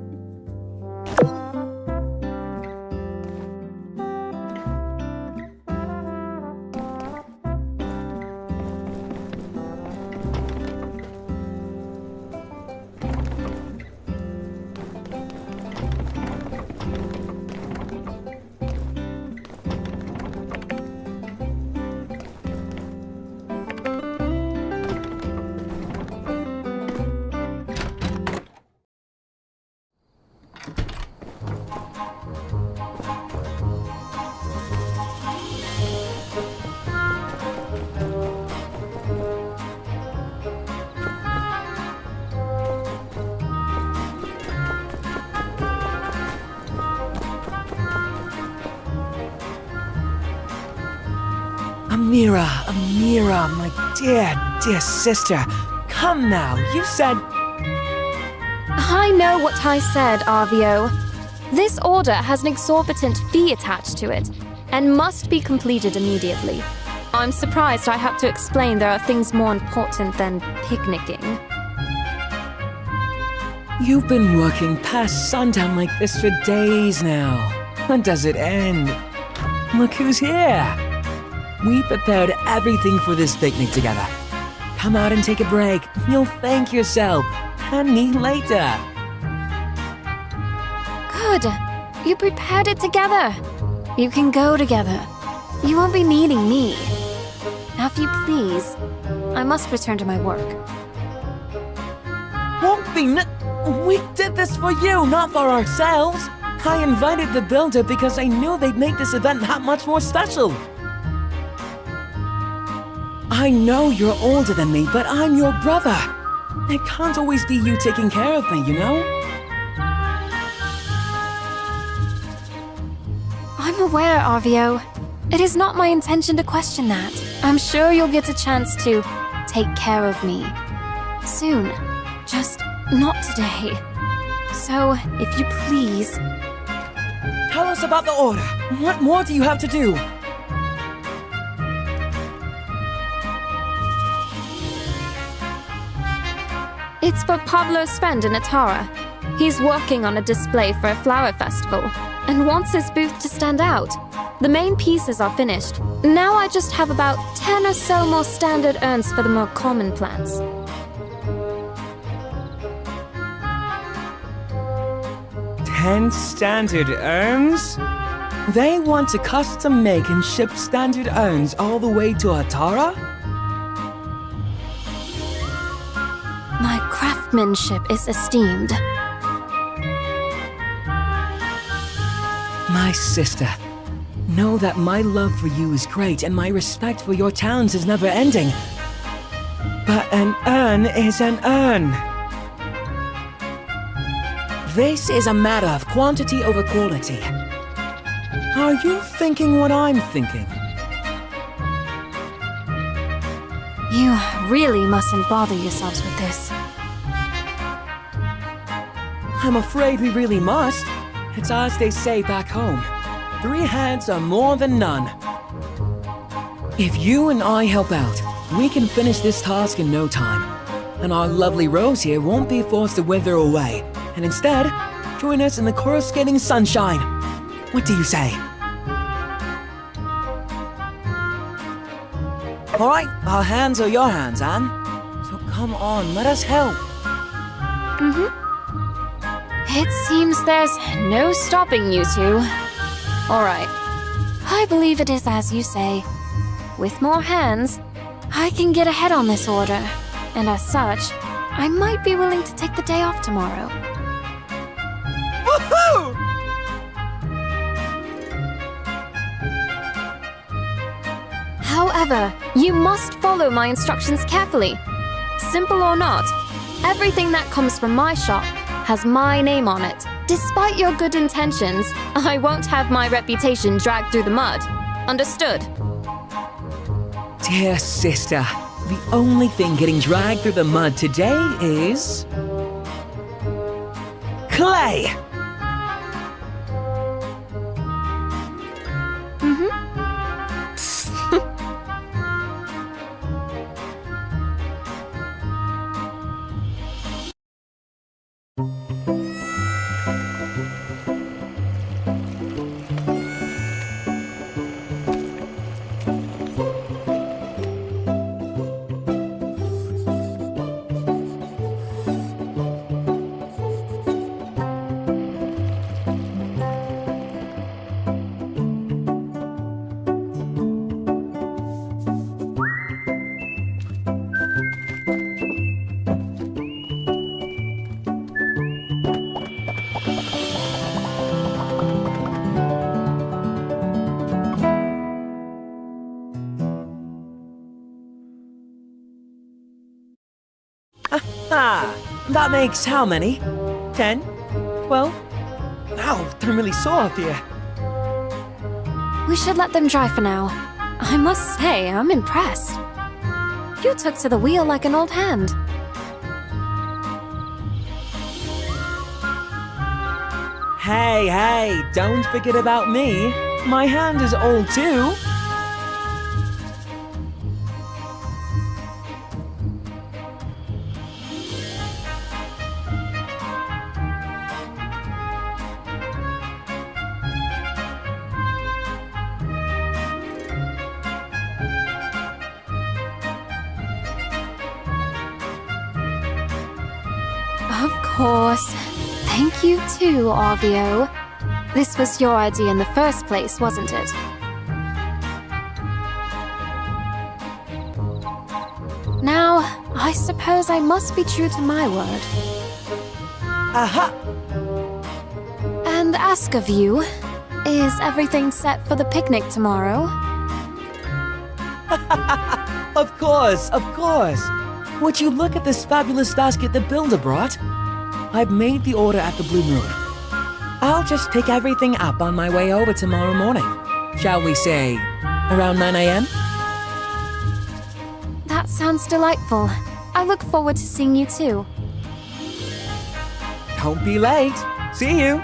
[SPEAKER 1] Amira, my dear sister. Come now, you said...
[SPEAKER 8] I know what I said, Arvio. This order has an exorbitant fee attached to it, and must be completed immediately. I'm surprised I have to explain there are things more important than picnicking.
[SPEAKER 1] You've been working past sundown like this for days now. When does it end? Look who's here. We prepared everything for this picnic together. Come out and take a break. You'll thank yourself. And me later.
[SPEAKER 8] Good. You prepared it together. You can go together. You won't be needing me. Now, if you please, I must return to my work.
[SPEAKER 1] Won't be We did this for you, not for ourselves. I invited the builder because I knew they'd make this event that much more special. I know you're older than me, but I'm your brother. It can't always be you taking care of me, you know?
[SPEAKER 8] I'm aware, Arvio. It is not my intention to question that. I'm sure you'll get a chance to take care of me. Soon. Just not today. So, if you please...
[SPEAKER 1] Tell us about the order. What more do you have to do?
[SPEAKER 8] It's for Pablo's friend in Atara. He's working on a display for a flower festival and wants his booth to stand out. The main pieces are finished. Now I just have about 10 or so more standard urns for the more common plants.
[SPEAKER 1] "10 standard urns? They want to custom make and ship standard urns all the way to Atara?
[SPEAKER 8] My craftsmanship is esteemed.
[SPEAKER 1] My sister, know that my love for you is great and my respect for your talents is never ending. But an urn is an urn. This is a matter of quantity over quality. Are you thinking what I'm thinking?
[SPEAKER 8] You really mustn't bother yourselves with this.
[SPEAKER 1] I'm afraid we really must. It's as they say back home. 3 heads are more than none. If you and I help out, we can finish this task in no time. And our lovely Rose here won't be forced to wither away. And instead, join us in the coruscating sunshine. What do you say? Alright, our hands are your hands, Anne. So come on, let us help.
[SPEAKER 8] It seems there's no stopping you two. Alright. I believe it is as you say. With more hands, I can get ahead on this order. And as such, I might be willing to take the day off tomorrow.
[SPEAKER 1] Woohoo!
[SPEAKER 8] However, you must follow my instructions carefully. Simple or not, everything that comes from my shop has my name on it. Despite your good intentions, I won't have my reputation dragged through the mud. Understood?
[SPEAKER 1] Dear sister, the only thing getting dragged through the mud today is... clay! Ah, that makes how many? 10? 12? Wow, they're really sore up here.
[SPEAKER 8] We should let them dry for now. I must say, I'm impressed. You took to the wheel like an old hand.
[SPEAKER 1] Hey, don't forget about me. My hand is old too.
[SPEAKER 8] Of course. Thank you too, Arvio. This was your idea in the first place, wasn't it? Now, I suppose I must be true to my word.
[SPEAKER 1] Aha!
[SPEAKER 8] And and ask of you, is everything set for the picnic tomorrow?
[SPEAKER 1] Of course, of course. Would you look at this fabulous basket the builder brought? I've made the order at the Blue Moon. I'll just pick everything up on my way over tomorrow morning. Shall we say, around 9 a.m.?
[SPEAKER 8] That sounds delightful. I look forward to seeing you too.
[SPEAKER 1] Don't be late. See you.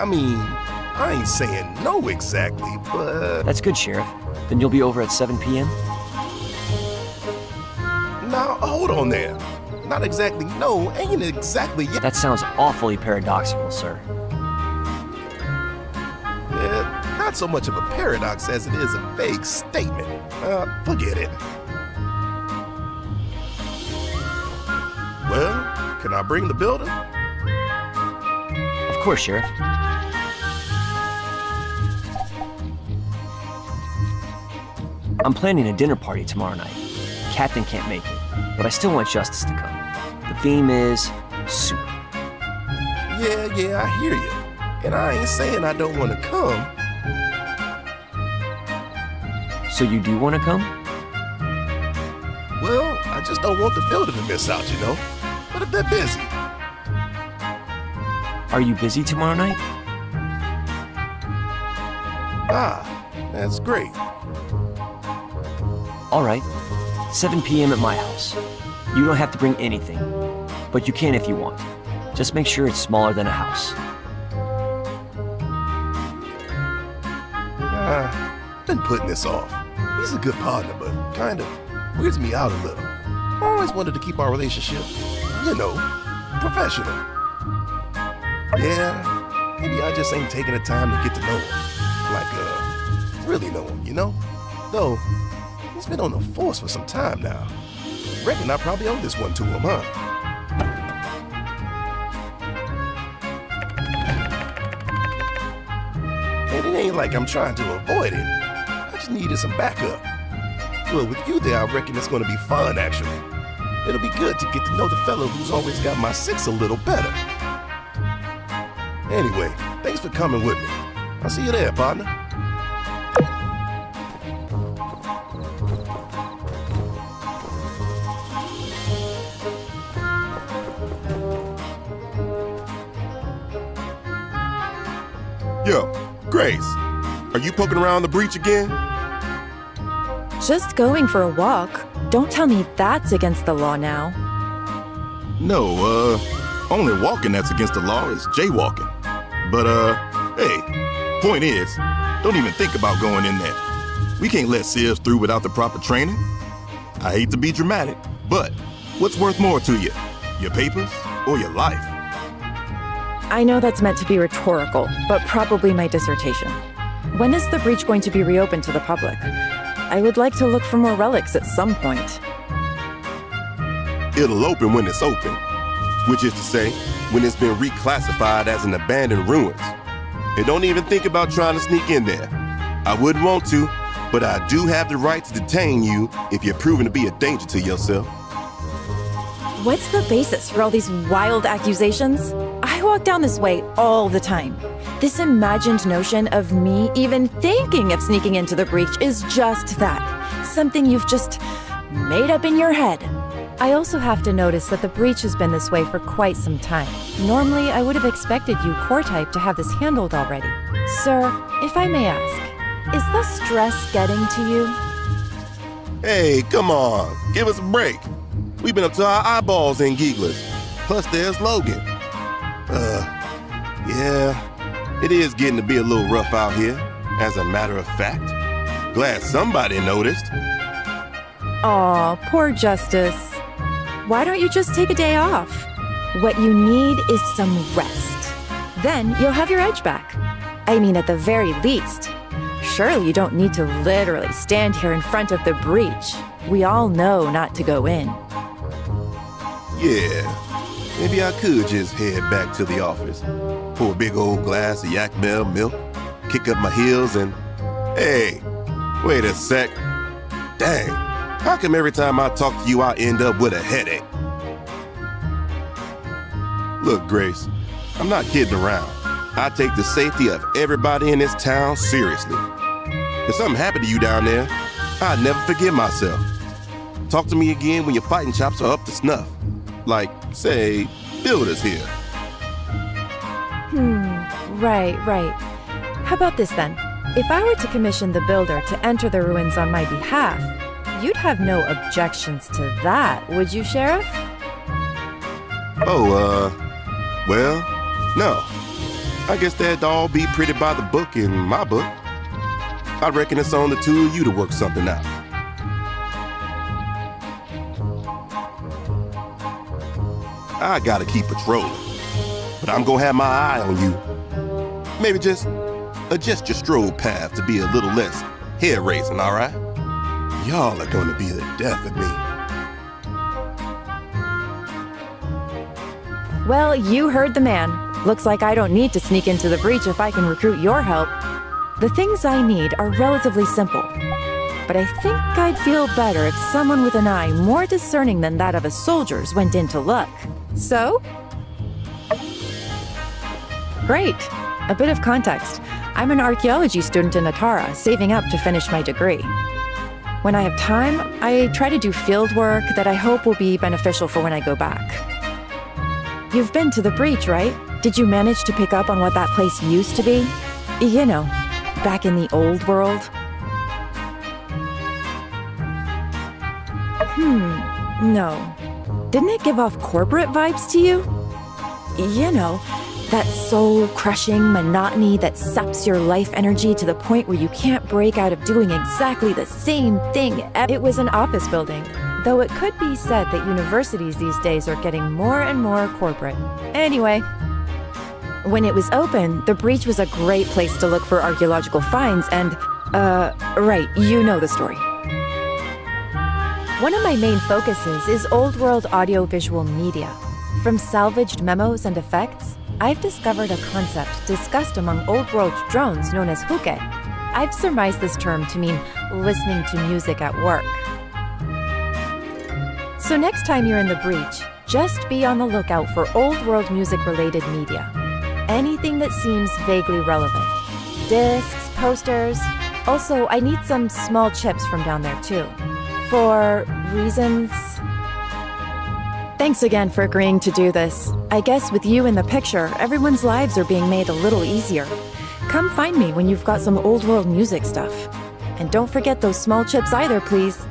[SPEAKER 5] I mean, I ain't saying no exactly, but...
[SPEAKER 16] That's good, Sheriff. Then you'll be over at 7 p.m.?
[SPEAKER 5] Now, hold on there. Not exactly no, ain't exactly yet.
[SPEAKER 16] That sounds awfully paradoxical, sir.
[SPEAKER 5] Not so much of a paradox as it is a vague statement. Forget it. Well, can I bring the builder?
[SPEAKER 16] Of course, Sheriff. I'm planning a dinner party tomorrow night. Captain can't make it, but I still want Justice to come. The theme is soup.
[SPEAKER 5] Yeah, I hear you. And I ain't saying I don't want to come.
[SPEAKER 16] So you do want to come?
[SPEAKER 5] Well, I just don't want the builder to miss out, you know? But if they're busy.
[SPEAKER 16] Are you busy tomorrow night?
[SPEAKER 5] Ah, that's great.
[SPEAKER 16] All right, 7 p.m. at my house. You don't have to bring anything, but you can if you want. Just make sure it's smaller than a house.
[SPEAKER 5] Been putting this off. He's a good partner, but kind of weirds me out a little. I always wanted to keep our relationship, you know, professional. Yeah, maybe I just ain't taking the time to get to know him. Like, really know him, you know? Though, he's been on the force for some time now. Reckon I probably owe this one to him, huh? And it ain't like I'm trying to avoid it. I just needed some backup. Well, with you there, I reckon it's gonna be fun, actually. It'll be good to get to know the fellow who's always got my six a little better. Anyway, thanks for coming with me. I'll see you there, partner. Yo, Grace, are you poking around the breach again?
[SPEAKER 12] Just going for a walk. Don't tell me that's against the law now.
[SPEAKER 5] No, only walking that's against the law is jaywalking. But, hey, point is, don't even think about going in there. We can't let Sivs through without the proper training. I hate to be dramatic, but what's worth more to you? Your papers or your life?
[SPEAKER 12] I know that's meant to be rhetorical, but probably my dissertation. When is the breach going to be reopened to the public? I would like to look for more relics at some point.
[SPEAKER 5] It'll open when it's open, which is to say, when it's been reclassified as an abandoned ruins. And don't even think about trying to sneak in there. I wouldn't want to, but I do have the right to detain you if you're proven to be a danger to yourself.
[SPEAKER 12] What's the basis for all these wild accusations? I walk down this way all the time. This imagined notion of me even thinking of sneaking into the breach is just that. Something you've just made up in your head. I also have to notice that the breach has been this way for quite some time. Normally, I would have expected you, core type, to have this handled already. Sir, if I may ask, is the stress getting to you?
[SPEAKER 5] Hey, come on, give us a break. We've been up to our eyeballs in Geeglers. Plus, there's Logan. Yeah, it is getting to be a little rough out here, as a matter of fact. Glad somebody noticed.
[SPEAKER 12] Aw, poor Justice. Why don't you just take a day off? What you need is some rest. Then you'll have your edge back. I mean, at the very least. Surely you don't need to literally stand here in front of the breach. We all know not to go in.
[SPEAKER 5] Yeah, maybe I could just head back to the office, pour a big old glass of Gameo milk, kick up my heels, and... Hey, wait a sec. Dang, how come every time I talk to you, I end up with a headache? Look, Grace, I'm not kidding around. I take the safety of everybody in this town seriously. If something happened to you down there, I'd never forgive myself. Talk to me again when your fighting chops are up to snuff. Like, say, builders here.
[SPEAKER 12] Right. How about this then? If I were to commission the builder to enter the ruins on my behalf, you'd have no objections to that, would you, Sheriff?
[SPEAKER 5] Well, no. I guess that'd all be pretty by the book in my book. I reckon it's on the two of you to work something out. I gotta keep patrolling, but I'm gonna have my eye on you. Maybe just adjust your stroll path to be a little less hair-raising, all right? Y'all are gonna be the death of me.
[SPEAKER 12] Well, you heard the man. Looks like I don't need to sneak into the breach if I can recruit your help. The things I need are relatively simple, but I think I'd feel better if someone with an eye more discerning than that of a soldier's went in to look. So? Great. A bit of context. I'm an archaeology student in Atara, saving up to finish my degree. When I have time, I try to do field work that I hope will be beneficial for when I go back. You've been to the breach, right? Did you manage to pick up on what that place used to be? You know, back in the old world? No. Didn't it give off corporate vibes to you? You know, that soul-crushing monotony that saps your life energy to the point where you can't break out of doing exactly the same thing. It was an office building, though it could be said that universities these days are getting more and more corporate. Anyway, when it was open, the breach was a great place to look for archaeological finds and, right, you know the story. One of my main focuses is old-world audio-visual media. From salvaged memos and effects, I've discovered a concept discussed among old-world drones known as huke. I've surmised this term to mean listening to music at work. So next time you're in the breach, just be on the lookout for old-world music-related media. Anything that seems vaguely relevant. Discs, posters. Also, I need some small chips from down there too. For reasons... Thanks again for agreeing to do this. I guess with you in the picture, everyone's lives are being made a little easier. Come find me when you've got some old world music stuff. And don't forget those small chips either, please.